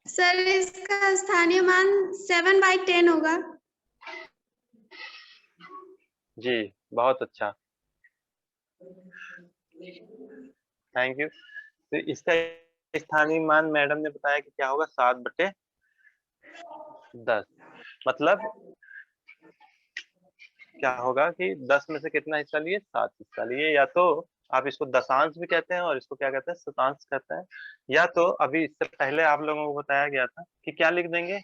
सर इसका स्थानीय मान 7/10 होगा। जी, बहुत अच्छा, थैंक यू। तो इसका स्थानीय मान मैडम ने बताया कि क्या होगा? 7/10। मतलब क्या होगा कि 10 में से कितना हिस्सा लिए? 7 हिस्सा लिए। या तो आप इसको दशांश भी कहते हैं और इसको क्या कहते हैं? शतांश कहते हैं। या तो अभी इससे पहले आप लोगों को बताया गया था कि क्या लिख देंगे?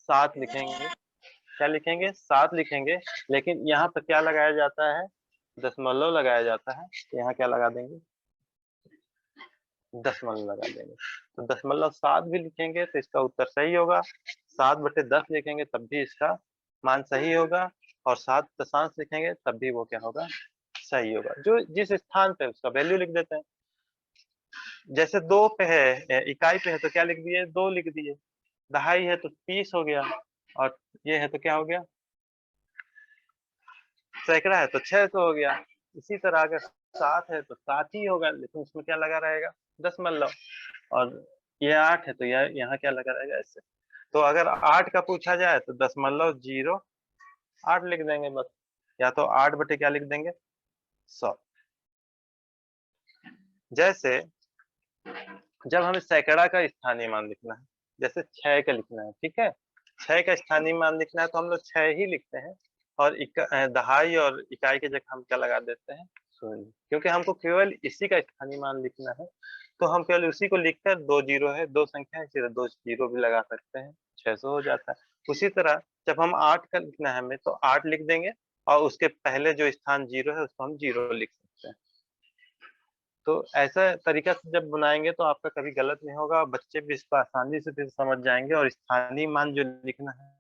7 लिखेंगे। क्या लिखेंगे? 7 लिखेंगे। लेकिन यहाँ पर क्या लगाया जाता है? दशमलव लगाया जाता है। यहाँ क्या लगा देंगे? दशमलव लगा देंगे। तो 7 भी लिखेंगे तो इसका उत्तर सही होगा। 7/10 लिखेंगे तब भी इसका मान सही होगा, और 7 दशांश लिखेंगे तब भी वो क्या होगा? सही होगा। जो जिस स्थान पे उसका वैल्यू लिख देते हैं। जैसे 2 पे है, इकाई पे है तो क्या लिख दिए? 2 लिख दिए। दहाई है तो 30 हो गया, और ये है तो क्या हो गया? सैकड़ा है तो 600 हो गया। इसी तरह अगर 7 है तो 7 ही होगा, लेकिन उसमें क्या लगा रहेगा? दशमलव। और ये 8 है तो यह यहाँ क्या लगा रहेगा? ऐसे। तो अगर 8 का पूछा जाए तो 0.08 लिख देंगे बस, या तो 8 बटे क्या लिख देंगे? 100। जैसे जब हमें सैकड़ा का स्थानीय मान लिखना है, जैसे 6 का लिखना है, ठीक है, 6 का स्थानीय मान लिखना है तो हम लोग 6 ही लिखते हैं, और दहाई और इकाई की जगह हम क्या लगा देते हैं? 0, क्योंकि हमको केवल इसी का स्थानीय मान लिखना है। तो हम केवल उसी को लिखकर, 2 जीरो है, 2 संख्या है, इसी तरह 2 जीरो भी लगा सकते हैं, 600 हो जाता है। उसी तरह जब हम 8 का लिखना है हमें, तो 8 लिख देंगे, और उसके पहले जो स्थान 0 है उसको हम 0 लिख सकते हैं। तो ऐसा तरीका से जब बनाएंगे तो आपका कभी गलत नहीं होगा, बच्चे भी इसको आसानी से फिर समझ जाएंगे। और स्थानीय मान जो लिखना है,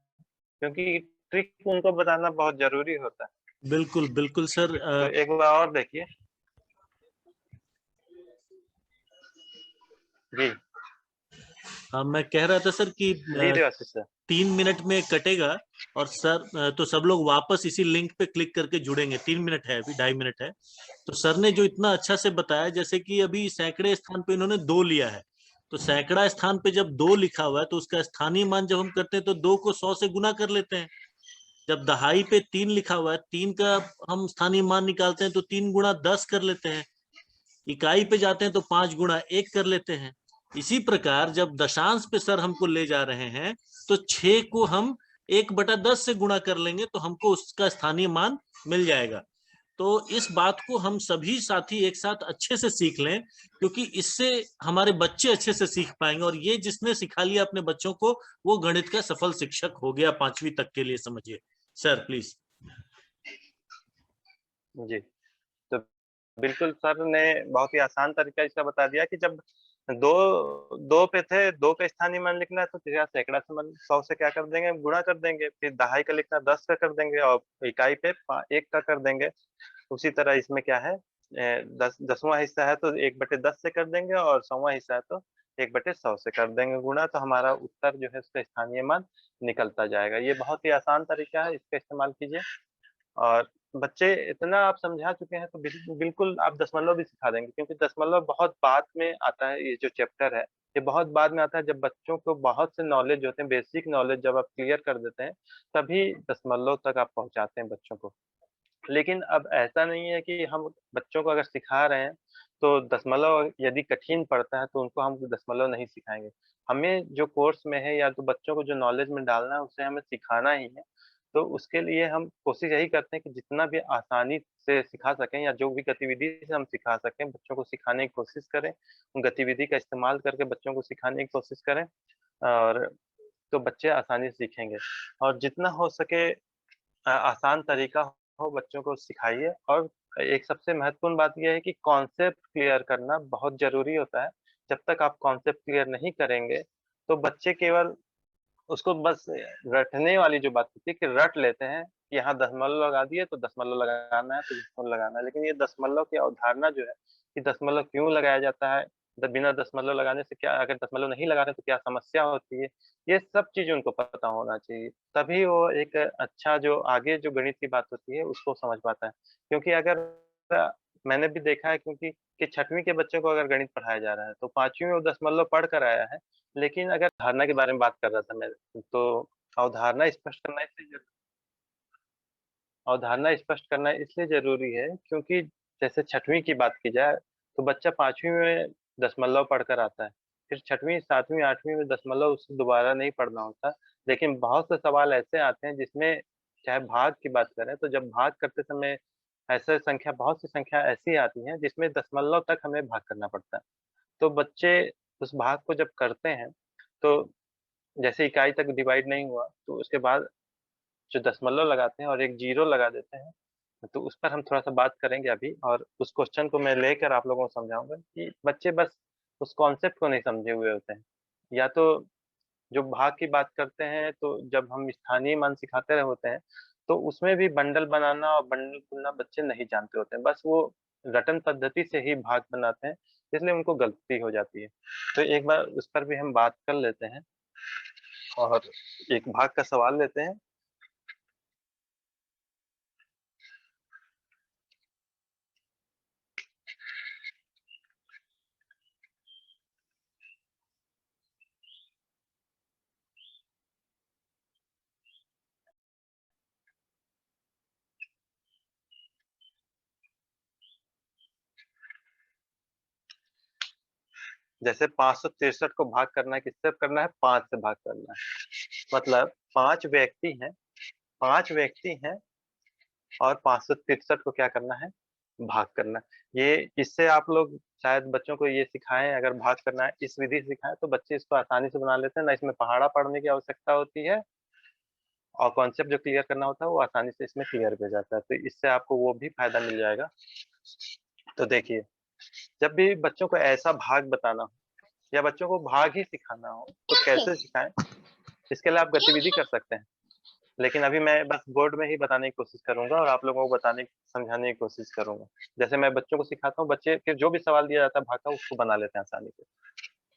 क्योंकि ट्रिक उनको बताना बहुत जरूरी होता है। बिल्कुल बिल्कुल सर। तो एक बार और देखिए जी। मैं कह रहा था सर कि लीड सर 3 मिनट में कटेगा और सर तो सब लोग वापस इसी लिंक पे क्लिक करके जुड़ेंगे। 3 मिनट है, अभी 2.5 मिनट है। तो सर ने जो इतना अच्छा से बताया, जैसे कि अभी सैकड़े स्थान पे इन्होंने 2 लिया है, तो सैकड़ा स्थान पे जब 2 लिखा हुआ है तो उसका स्थानीय मान जब हम करते हैं तो 2 को 100 से गुना कर लेते हैं। जब दहाई पे 3 लिखा हुआ है, 3 का हम स्थानीय मान निकालते हैं तो 3 गुणा 10 कर लेते हैं। इकाई पे जाते हैं तो 5 गुणा 1 कर लेते हैं। इसी प्रकार जब दशांश पे सर हमको ले जा रहे हैं तो 6 को हम 1/10 से गुणा कर लेंगे तो हमको उसका स्थानीय मान मिल जाएगा। तो इस बात को हम सभी साथी एक साथ अच्छे से सीख लें, क्योंकि इससे हमारे बच्चे अच्छे से सीख पाएंगे। और ये जिसने सिखा लिया अपने बच्चों को, वो गणित का सफल शिक्षक हो गया 5वीं तक के लिए, समझिए। Sir please. जी। तो बिल्कुल सर ने बहुत ही आसान तरीका इसका बता दिया कि जब दो दो पे थे, 2 का स्थानीय मान लिखना है तो क्या सैकड़ा से 100 से क्या कर देंगे, गुणा कर देंगे। फिर दहाई का लिखना 10 का कर देंगे और इकाई पे 1 का कर देंगे। उसी तरह इसमें क्या है, 10वां हिस्सा है तो 1/10 से कर देंगे और 100वां हिस्सा है तो 1/100 से कर देंगे गुणा, तो हमारा उत्तर जो है उसका स्थानीय मान निकलता जाएगा। ये बहुत ही आसान तरीका है, इसका इस्तेमाल कीजिए। और बच्चे इतना आप समझा चुके हैं तो बिल्कुल आप दशमलव भी सिखा देंगे, क्योंकि दशमलव बहुत बाद में आता है। ये जो चैप्टर है ये बहुत बाद में आता है, जब बच्चों को बहुत से नॉलेज होते हैं, बेसिक नॉलेज जब आप क्लियर कर देते हैं तभी दशमलव तक आप पहुंचाते हैं बच्चों को। लेकिन अब ऐसा नहीं है कि हम बच्चों को अगर सिखा रहे हैं तो दशमलव यदि कठिन पड़ता है तो उनको हम दशमलव नहीं सिखाएंगे। हमें जो कोर्स में है या तो बच्चों को जो नॉलेज में डालना है उसे हमें सिखाना ही है। तो उसके लिए हम कोशिश यही करते हैं कि जितना भी आसानी से सिखा सकें या जो भी गतिविधि से हम सिखा सकें बच्चों को सिखाने की कोशिश करें, उन गतिविधि का इस्तेमाल करके बच्चों को सिखाने की कोशिश करें। और तो बच्चे आसानी से सीखेंगे। और जितना हो सके आसान तरीका हो बच्चों को सिखाइए। और एक सबसे महत्वपूर्ण बात ये है कि कॉन्सेप्ट क्लियर करना बहुत ज़रूरी होता है। जब तक आप कॉन्सेप्ट क्लियर नहीं करेंगे, तो बच्चे केवल उसको बस रटने वाली जो बात होती है कि रट लेते हैं, कि यहाँ दशमलव लगा दिए तो दशमलव लगाना है तो दशमलव लगाना है। लेकिन ये दशमलव की अवधारणा जो है कि दशमलव क्यों लगाया जाता है, बिना दशमलव लगाने से क्या, अगर दशमलव नहीं लगा रहे तो क्या समस्या होती है, ये सब चीज़ उनको पता होना चाहिए। तभी वो एक अच्छा जो आगे जो गणित की बात होती है उसको समझ पाता है। क्योंकि अगर मैंने भी देखा है, क्योंकि कि 6वीं के बच्चों को अगर गणित पढ़ाया जा रहा है तो 5वीं में वो दशमलव पढ़ कर आया है। लेकिन अगर धारणा के बारे में बात कर रहा था मैं, तो अवधारणा स्पष्ट करना इसलिए अवधारणा स्पष्ट करना इसलिए ज़रूरी है क्योंकि जैसे 6वीं की बात की जाए तो बच्चा 5वीं में दशमलव पढ़कर आता है। फिर 6वीं, 7वीं, 8वीं में दशमलव उसे दोबारा नहीं पढ़ना होता। लेकिन बहुत से सवाल ऐसे आते हैं जिसमें चाहे भाग की बात करें तो जब भाग करते समय ऐसे संख्या, बहुत सी संख्या ऐसी आती हैं जिसमें दशमलव तक हमें भाग करना पड़ता है। तो बच्चे उस भाग को जब करते हैं तो जैसे इकाई तक डिवाइड नहीं हुआ तो उसके बाद जो दशमलव लगाते हैं और एक ज़ीरो लगा देते हैं, तो उस पर हम थोड़ा-सा बात करेंगे अभी। और उस क्वेश्चन को मैं लेकर आप लोगों को समझाऊँगा कि बच्चे बस उस कॉन्सेप्ट को नहीं समझे हुए होते हैं। या तो जो भाग की बात करते हैं तो जब हम स्थानीय मान सिखाते रहे होते हैं, तो उसमें भी बंडल बनाना और बंडल तुलना बच्चे नहीं जानते होते हैं। बस वो रटन पद्धति से ही भाग बनाते हैं, इसलिए उनको गलती हो जाती है। तो एक बार उस पर भी हम बात कर लेते हैं और एक भाग का सवाल लेते हैं। जैसे 563 को भाग करना है, किससे करना है? 5 से भाग करना है। मतलब 5 व्यक्ति हैं, 5 व्यक्ति हैं और 563 को क्या करना है? भाग करना है। ये इससे आप लोग शायद बच्चों को ये सिखाएँ, अगर भाग करना है इस विधि से सिखाएँ तो बच्चे इसको आसानी से बना लेते हैं, ना इसमें पहाड़ा पढ़ने की आवश्यकता होती है और कॉन्सेप्ट जो क्लियर करना होता है वो आसानी से इसमें क्लियर भी हो जाता है। तो इससे आपको वो भी फ़ायदा मिल जाएगा। तो देखिए, जब भी बच्चों को ऐसा भाग बताना हो या बच्चों को भाग ही सिखाना हो तो कैसे सिखाएं, इसके लिए आप गतिविधि कर सकते हैं। लेकिन अभी मैं बस बोर्ड में ही बताने की कोशिश करूंगा और आप लोगों को समझाने की कोशिश करूंगा। जैसे मैं बच्चों को सिखाता हूँ, बच्चे फिर जो भी सवाल दिया जाता है भाग का उसको बना लेते हैं आसानी से।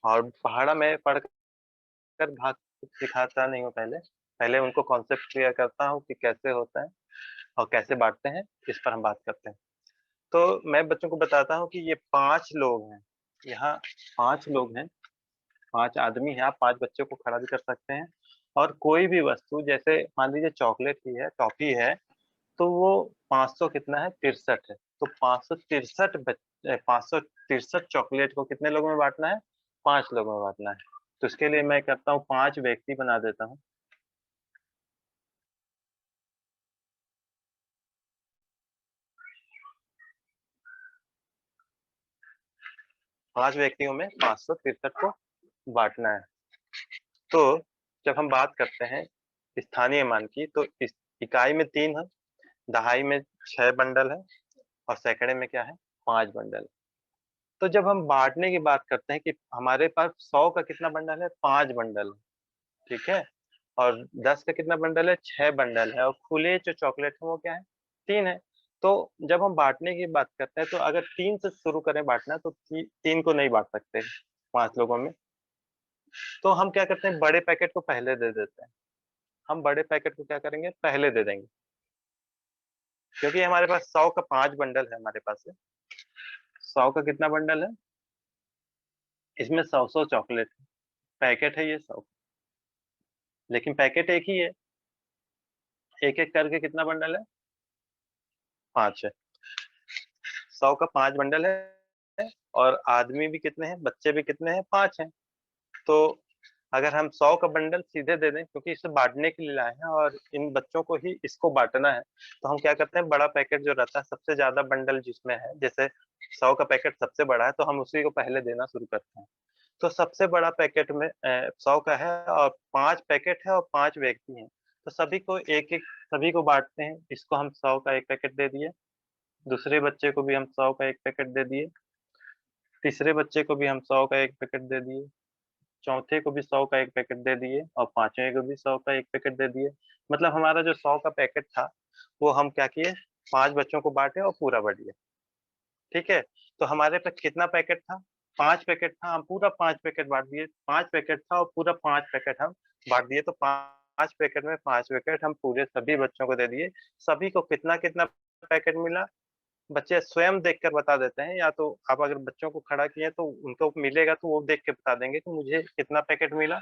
और पहाड़ा में पढ़कर भाग सिखाता नहीं हूँ, पहले उनको कॉन्सेप्ट क्लियर करता हूँ कि कैसे होता है और कैसे बांटते हैं, इस पर हम बात करते हैं। तो मैं बच्चों को बताता हूँ कि ये 5 लोग हैं, यहाँ 5 लोग हैं, 5 आदमी हैं। आप 5 बच्चों को खड़ा भी कर सकते हैं और कोई भी वस्तु, जैसे मान लीजिए चॉकलेट ही है, टॉफी है, तो वो 500 कितना है, 63 है। तो 563 चॉकलेट को कितने लोगों में बांटना है, 5 लोगों में बांटना है। तो इसके लिए मैं करता हूँ 5 व्यक्ति बना देता हूँ। 5 व्यक्तियों में 563 को बांटना है। तो जब हम बात करते हैं स्थानीय मान की, तो इस इकाई में 3 है, दहाई में 6 बंडल है और सैकड़े में क्या है, 5 बंडल। तो जब हम बांटने की बात करते हैं कि हमारे पास 100 का कितना बंडल है, 5 बंडल, ठीक है, और 10 का कितना बंडल है, 6 बंडल है, और खुले जो चॉकलेट है वो क्या है, 3 है। तो जब हम बांटने की बात करते हैं तो अगर 3 से शुरू करें बांटना तो 3 को नहीं बांट सकते 5 लोगों में। तो हम क्या करते हैं, बड़े पैकेट को पहले दे देते हैं। हम बड़े पैकेट को क्या करेंगे, पहले दे देंगे, क्योंकि हमारे पास 100 का 5 बंडल है, हमारे पास 100 का कितना बंडल है, इसमें 100 चॉकलेट पैकेट है, ये 100, लेकिन पैकेट एक ही है, एक एक करके कितना बंडल है, 5 है। 100 का 5 बंडल है और आदमी भी कितने हैं, बच्चे भी कितने हैं, 5 हैं। तो अगर हम 100 का बंडल सीधे दे दें, क्योंकि इसे बांटने के लिए लाए हैं और इन बच्चों को ही इसको बांटना है, तो हम क्या करते हैं, बड़ा पैकेट जो रहता है, सबसे ज्यादा बंडल जिसमें है, जैसे 100 का पैकेट सबसे बड़ा है तो हम उसी को पहले देना शुरू करते हैं। तो सबसे बड़ा पैकेट में 100 का है और 5 पैकेट है और 5 व्यक्ति हैं, तो सभी को एक एक, सभी को बांटते हैं। इसको हम 100 का एक पैकेट दे दिए, दूसरे बच्चे को भी हम 100 का एक पैकेट दे दिए, तीसरे बच्चे को भी हम 100 का एक पैकेट दे दिए, चौथे को भी 100 का एक पैकेट दे दिए और पांचवें को भी 100 का एक पैकेट दे दिए। मतलब हमारा जो 100 का पैकेट था वो हम क्या किए, 5 बच्चों को बांटे और पूरा बढ़ गया, ठीक है। तो हमारे पास कितना पैकेट था, 5 पैकेट था, हम पूरा 5 पैकेट बांट दिए। 5 पैकेट था और पूरा 5 पैकेट हम बांट दिए, तो 5 पैकेट में 5 पैकेट हम पूरे सभी बच्चों को दे दिए। सभी को कितना कितना पैकेट मिला, बच्चे स्वयं देखकर बता देते हैं, या तो आप अगर बच्चों को खड़ा किए तो उनको मिलेगा तो वो देख के बता देंगे कि मुझे कितना पैकेट मिला,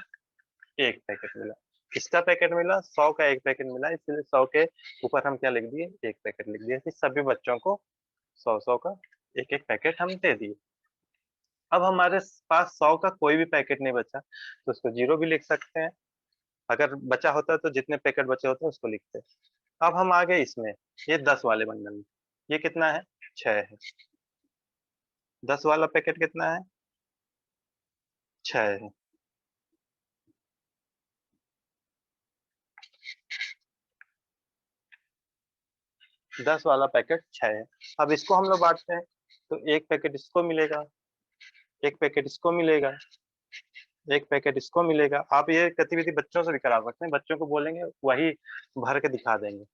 1 पैकेट मिला। किसका पैकेट मिला, 100 का 1 पैकेट मिला, इसलिए 100 के ऊपर हम क्या लिख दिए, 1 पैकेट लिख दिए। फिर सभी बच्चों को 100 का एक एक पैकेट हम दे दिए। अब हमारे पास 100 का कोई भी पैकेट नहीं बचा तो उसको 0 भी लिख सकते हैं। अगर बचा होता तो जितने पैकेट बचे होते उसको लिखते। अब हम आ गए इसमें, ये 10 वाले बंडल में, ये कितना है, 6 है। 10 वाला पैकेट कितना है, 6 है। दस वाला पैकेट 6 है। अब इसको हम लोग बांटते हैं, तो 1 पैकेट इसको मिलेगा, 1 पैकेट इसको मिलेगा, 1 पैकेट इसको मिलेगा। आप ये गतिविधि बच्चों से भी करा सकते हैं, बच्चों को बोलेंगे वही भर के दिखा देंगे।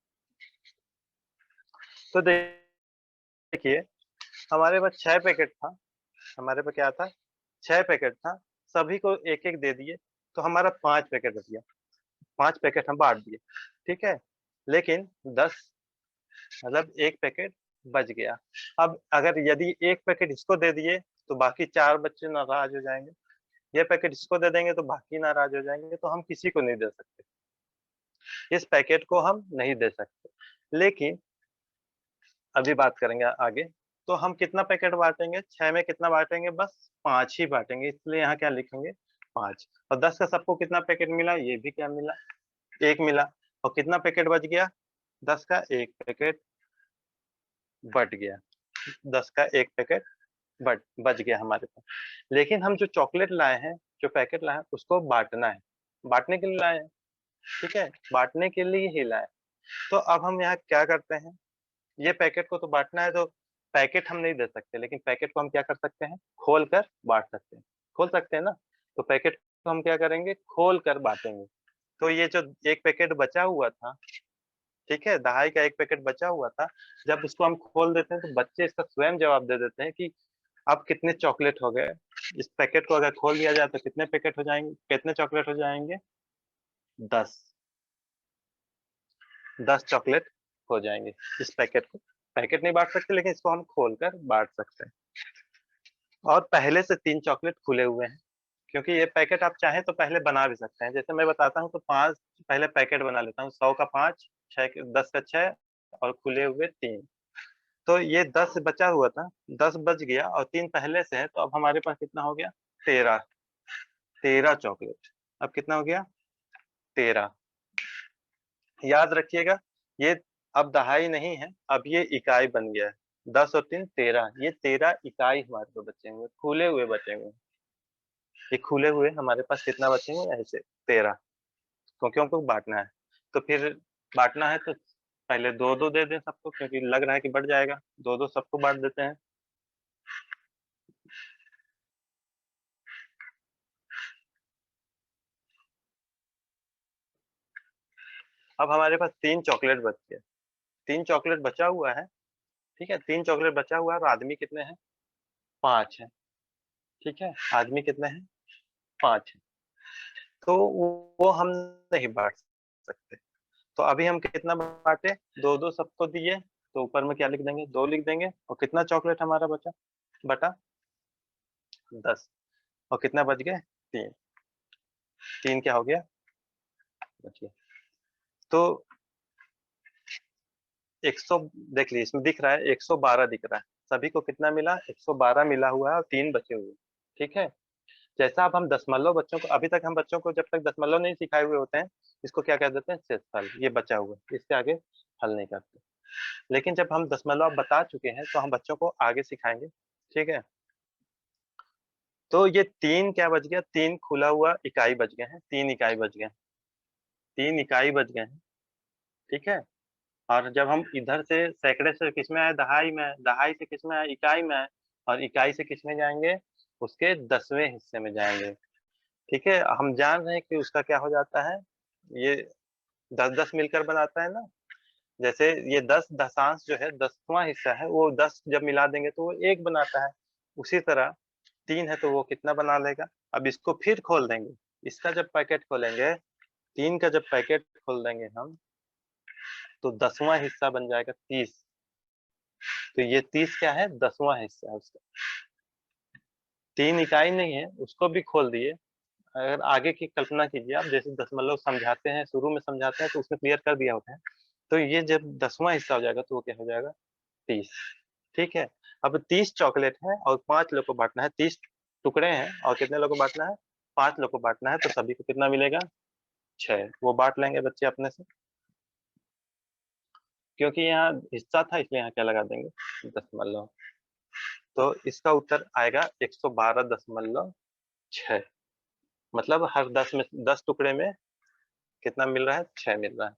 तो देखिए हमारे पास 6 पैकेट था, हमारे पास क्या था, 6 पैकेट था, सभी को एक एक दे दिए तो हमारा 5 पैकेट बच गया। 5 पैकेट हम बांट दिए, ठीक है, लेकिन 10 मतलब 1 पैकेट बच गया। अब अगर यदि 1 पैकेट इसको दे दिए तो बाकी 4 बच्चे नाराज हो जाएंगे, ये पैकेट इसको दे देंगे तो बाकी नाराज हो जाएंगे, तो हम किसी को नहीं दे सकते, इस पैकेट को हम नहीं दे सकते। लेकिन अभी बात करेंगे आगे, तो हम कितना पैकेट बांटेंगे, 6 में कितना बांटेंगे, बस 5 ही बांटेंगे, इसलिए यहाँ क्या लिखेंगे, 5। और 10 का सबको कितना पैकेट मिला, ये भी क्या मिला, 1 मिला। और कितना पैकेट बच गया, 10 का 1 पैकेट बट गया, 10 का 1 पैकेट बच गया हमारे पास। लेकिन हम जो चॉकलेट लाए हैं, जो पैकेट लाए हैं, उसको बांटना है, बांटने के लिए लाए हैं, ठीक है, बांटने के लिए ही लाए। तो अब हम यहाँ क्या करते हैं, ये पैकेट को तो बांटना है, तो पैकेट हम नहीं दे सकते, लेकिन पैकेट को हम क्या कर सकते हैं, खोल कर बांट सकते हैं। खोल सकते हैं ना, तो पैकेट को हम क्या करेंगे, खोल कर बांटेंगे। तो ये जो एक पैकेट बचा हुआ था, ठीक है, दहाई का एक पैकेट बचा हुआ था, जब उसको हम खोल देते हैं तो बच्चे इसका स्वयं जवाब दे देते हैं कि अब कितने चॉकलेट हो गए। इस पैकेट को अगर खोल दिया जाए तो कितने पैकेट हो जाएंगे, कितने चॉकलेट हो जाएंगे, 10 चॉकलेट हो जाएंगे। इस पैकेट को पैकेट नहीं बांट सकते, लेकिन इसको हम खोल कर बांट सकते हैं। और पहले से 3 चॉकलेट खुले हुए हैं, क्योंकि ये पैकेट आप चाहें तो पहले बना भी सकते हैं। जैसे मैं बताता हूँ तो 5 पहले पैकेट बना लेता हूँ, 100 का 5, 10 का 6 और खुले हुए 3। तो ये 10 बचा हुआ था, 10 बच गया और 3 पहले से है, तो अब हमारे पास कितना हो गया, 13 चॉकलेट। अब कितना हो गया, 13। याद रखिएगा, ये अब दहाई नहीं है, अब ये इकाई बन गया है। 10 और 3 13, ये 13 इकाई हमारे पास बचे हुए, खुले हुए बचे हुए। ये खुले हुए हमारे पास कितना बचेंगे, ऐसे 13, क्योंकि हमको बांटना है। तो फिर बांटना है तो पहले 2-2 दे दें सबको, क्योंकि लग रहा है कि बढ़ जाएगा। 2-2 सबको बांट देते हैं। अब हमारे पास 3 चॉकलेट बच गए, 3 चॉकलेट बचा हुआ है, ठीक है, 3 चॉकलेट बचा हुआ है और आदमी कितने हैं, 5 है, ठीक है, आदमी कितने हैं, 5 है। तो वो हम नहीं बांट सकते। तो अभी हम कितना बांटे, 2-2 सबको दिए, तो ऊपर में क्या लिख देंगे, 2 लिख देंगे। और कितना चॉकलेट हमारा बचा, बटा 10, और कितना बच गए, 3। 3 क्या हो गया, बच गया। तो 100 देख लीजिए, इसमें दिख रहा है 112 दिख रहा है। सभी को कितना मिला, 112 मिला हुआ है और 3 बचे हुए, ठीक है। जैसा अब हम दशमलव बच्चों को, अभी तक हम बच्चों को जब तक दशमलव नहीं सिखाए हुए होते हैं, इसको क्या कह देते हैं, शेषफल। ये बचा हुआ, इससे आगे हल नहीं करते। लेकिन जब हम दशमलव बता चुके हैं तो हम बच्चों को आगे सिखाएंगे, ठीक है। तो ये 3 क्या बच गया, 3 खुला हुआ इकाई बच गए हैं, 3 इकाई बच गए, 3 इकाई बच गए हैं, ठीक है। और जब हम इधर से सैकड़े से किस में आए, दहाई में, दहाई से किस में आए, इकाई में आए, और इकाई से किस में जाएंगे, उसके 10वें हिस्से में जाएंगे, ठीक है। हम जान रहे हैं कि उसका क्या हो जाता है, ये 10-10 मिलकर बनाता है ना। जैसे ये 10 दशांश जो है 10वां हिस्सा है, वो 10 जब मिला देंगे तो वो 1 बनाता है। उसी तरह 3 है तो वो कितना बना लेगा। अब इसको फिर खोल देंगे, इसका जब पैकेट खोलेंगे, 3 का जब पैकेट खोल देंगे हम, तो 10वां हिस्सा बन जाएगा 30। तो ये 30 क्या है, 10वां हिस्सा है उसका। 3 इकाई नहीं है, उसको भी खोल दिए। अगर आगे की कल्पना कीजिए आप, जैसे दशमलव समझाते हैं, शुरू में समझाते हैं तो उसमें क्लियर कर दिया होता है। तो ये जब 10वां हिस्सा हो जाएगा तो वो क्या हो जाएगा, 30, ठीक है। अब 30 चॉकलेट है और 5 लोग को बांटना है, 30 टुकड़े हैं और कितने लोग को बांटना है, 5 लोग को बांटना है। तो सभी को कितना मिलेगा, 6। वो बांट लेंगे बच्चे अपने से, क्योंकि यहाँ हिस्सा था इसलिए यहाँ क्या लगा देंगे, दशमलव। तो इसका उत्तर आएगा 112.6। मतलब हर 10 टुकड़े में कितना मिल रहा है, 6 मिल रहा है।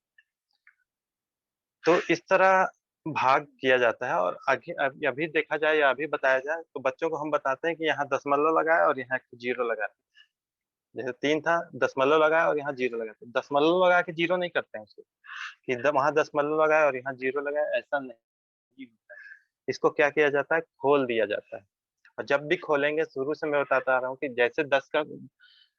तो इस तरह भाग किया जाता है। और आगे अभी देखा जाए या अभी बताया जाए तो बच्चों को हम बताते हैं कि यहाँ दशमलव लगाए और यहाँ 0 लगाए। जैसे 3 था, दशमलव लगाया और यहाँ 0 लगाया। दशमलव लगा के 0 नहीं करते हैं उसको, कि वहां दशमलव लगाया और यहाँ 0 लगाया, ऐसा नहीं होता है। इसको क्या किया जाता है, खोल दिया जाता है। और जब भी खोलेंगे, शुरू से मैं बताता आ रहा हूँ कि जैसे 10 का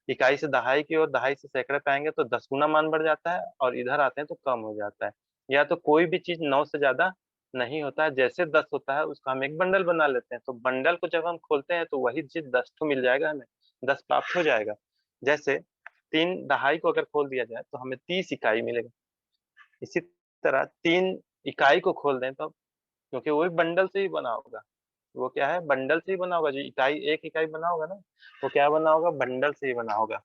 इकाई से दहाई की और दहाई से सैकड़े पे आएंगे तो 10 गुना मान बढ़ जाता है, और इधर आते हैं तो कम हो जाता है। या तो कोई भी चीज 9 से ज्यादा नहीं होता है। जैसे 10 होता है उसका हम एक बंडल बना लेते हैं, तो बंडल को जब हम खोलते हैं तो वही चीज 10 तो मिल जाएगा, हमें 10 प्राप्त हो जाएगा। जैसे 3 दहाई को अगर खोल दिया जाए तो हमें 30 इकाई मिलेगा। इसी तरह 3 इकाई को खोल दें तो, क्योंकि वो भी बंडल से ही बना होगा, वो क्या है, बंडल से ही बना होगा। जो इकाई, एक इकाई बना होगा ना, वो क्या बना होगा, बंडल से ही बना होगा।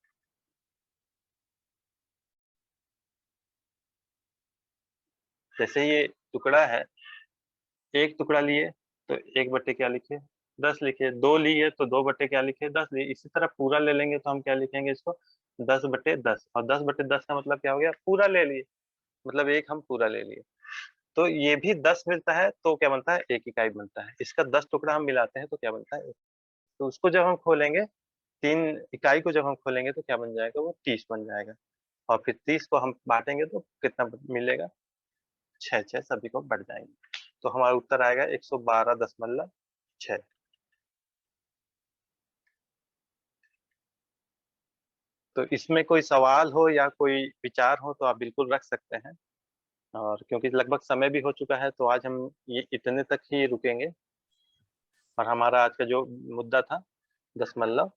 जैसे ये टुकड़ा है, एक टुकड़ा लिए तो 1 बटे क्या लिखे, 10 लिखे। 2 लिए तो 2 बटे क्या लिखे, 10 लिए। इसी तरह पूरा ले लेंगे तो हम क्या लिखेंगे इसको, 10/10। और 10/10 का मतलब क्या हो गया, पूरा ले लिए, मतलब एक हम पूरा ले लिए। तो ये भी 10 मिलता है तो क्या बनता है, 1 इकाई बनता है। इसका 10 टुकड़ा हम मिलाते हैं तो क्या बनता है, तो उसको जब हम खोलेंगे, 3 इकाई को जब हम खोलेंगे तो क्या बन जाएगा, वो 30 बन जाएगा। और फिर 30 को हम बाँटेंगे तो कितना मिलेगा, 6 सभी को बढ़ जाएंगे। तो हमारा उत्तर आएगा 112.6। तो इसमें कोई सवाल हो या कोई विचार हो तो आप बिल्कुल रख सकते हैं। और क्योंकि लगभग समय भी हो चुका है तो आज हम ये इतने तक ही रुकेंगे। और हमारा आज का जो मुद्दा था दशमलव,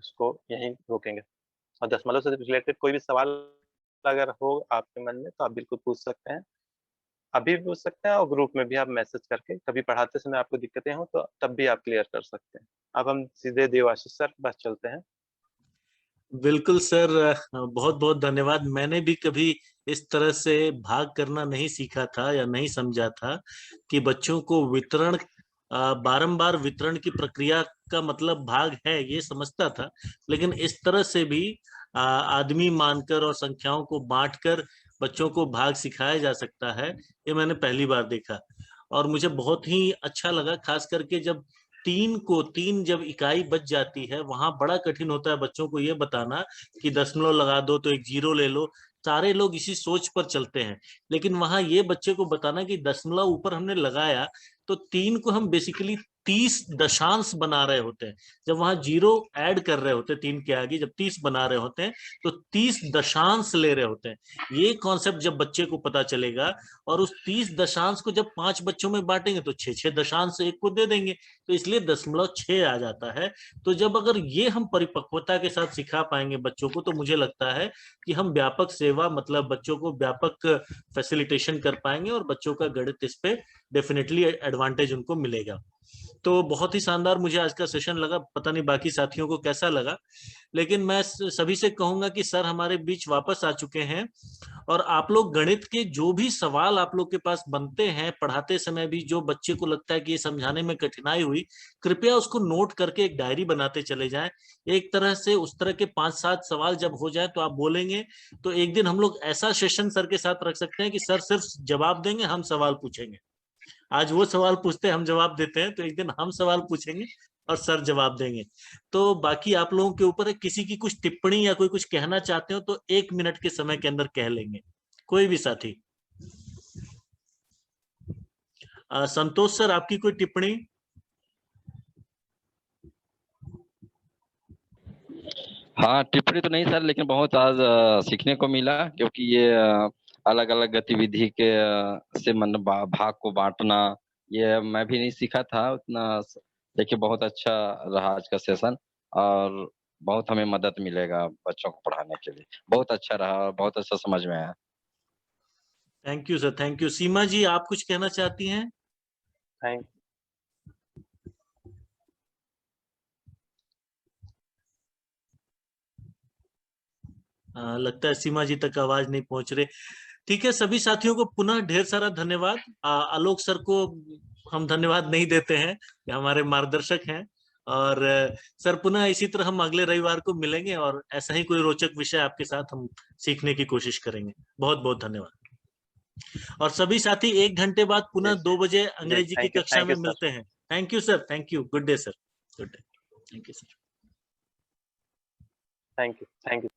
उसको यहीं रोकेंगे। और दशमलव से रिलेटेड कोई भी सवाल अगर हो आपके मन में तो आप बिल्कुल पूछ सकते हैं, अभी भी पूछ सकते हैं और ग्रुप में भी आप मैसेज करके, कभी पढ़ाते समय आपको दिक्कतें हो तो तब भी आप क्लियर कर सकते हैं। अब हम सीधे देवाशीष सर के पास चलते हैं। बिल्कुल सर, बहुत बहुत धन्यवाद। मैंने भी कभी इस तरह से भाग करना नहीं सीखा था या नहीं समझा था कि बच्चों को वितरण, बारंबार वितरण की प्रक्रिया का मतलब भाग है, ये समझता था। लेकिन इस तरह से भी आदमी मानकर और संख्याओं को बांटकर बच्चों को भाग सिखाया जा सकता है, ये मैंने पहली बार देखा। और मुझे बहुत ही अच्छा लगा, खास करके जब 3 जब इकाई बच जाती है, वहां बड़ा कठिन होता है बच्चों को ये बताना कि दशमलव लगा दो तो एक जीरो ले लो। सारे लोग इसी सोच पर चलते हैं, लेकिन वहां ये बच्चे को बताना कि दशमलव ऊपर हमने लगाया तो 3 को हम बेसिकली 30 दशांश बना रहे होते हैं। जब वहां जीरो ऐड कर रहे होते हैं 3 के आगे, जब 30 बना रहे होते हैं तो 30 दशांश ले रहे होते हैं। ये कॉन्सेप्ट जब बच्चे को पता चलेगा, और उस 30 दशांश को जब 5 बच्चों में बांटेंगे तो 6 दशांश एक को दे देंगे, तो इसलिए 0.6 आ जाता है। तो जब अगर ये हम परिपक्वता के साथ सिखा पाएंगे बच्चों को, तो मुझे लगता है कि हम व्यापक सेवा, मतलब बच्चों को व्यापक फैसिलिटेशन कर पाएंगे और बच्चों का गणित इस पे डेफिनेटली एडवांटेज उनको मिलेगा। तो बहुत ही शानदार मुझे आज का सेशन लगा, पता नहीं बाकी साथियों को कैसा लगा। लेकिन मैं सभी से कहूंगा कि सर हमारे बीच वापस आ चुके हैं, और आप लोग गणित के जो भी सवाल आप लोग के पास बनते हैं पढ़ाते समय भी, जो बच्चे को लगता है कि ये समझाने में कठिनाई हुई, कृपया उसको नोट करके एक डायरी बनाते चले जाएं। एक तरह से उस तरह के 5-7 सवाल जब हो जाए तो आप बोलेंगे, तो एक दिन हम लोग ऐसा सेशन सर के साथ रख सकते हैं कि सर सिर्फ जवाब देंगे, हम सवाल पूछेंगे। आज वो सवाल पूछते हैं, हम जवाब देते हैं, तो एक दिन हम सवाल पूछेंगे और सर जवाब देंगे। तो बाकी आप लोगों के ऊपर है, किसी की कुछ टिप्पणी या कोई कुछ कहना चाहते हो तो 1 मिनट के समय के अंदर कह लेंगे, कोई भी साथी। संतोष सर, आपकी कोई टिप्पणी? हाँ, टिप्पणी तो नहीं सर, लेकिन बहुत आज सीखने को मिला, क्योंकि ये अलग अलग गतिविधि के से मतलब भाग को बांटना, ये मैं भी नहीं सीखा था उतना। देखिए, बहुत अच्छा रहा आज का सेशन, और बहुत हमें मदद मिलेगा बच्चों को पढ़ाने के लिए। बहुत अच्छा रहा और बहुत अच्छा समझ में आया। Thank you sir, thank you. Seema ji, आप कुछ कहना चाहती हैं? थैंक लगता है सीमा जी तक आवाज नहीं पहुंच रही। ठीक है, सभी साथियों को पुनः ढेर सारा धन्यवाद। आलोक सर को हम धन्यवाद नहीं देते हैं, ये हमारे मार्गदर्शक हैं। और सर, पुनः इसी तरह हम अगले रविवार को मिलेंगे और ऐसा ही कोई रोचक विषय आपके साथ हम सीखने की कोशिश करेंगे। बहुत बहुत धन्यवाद। और सभी साथी 1 घंटे बाद पुनः 2 बजे अंग्रेजी की कक्षा में मिलते हैं। Thank you sir, thank you. Good day sir, good day. Thank you sir. You.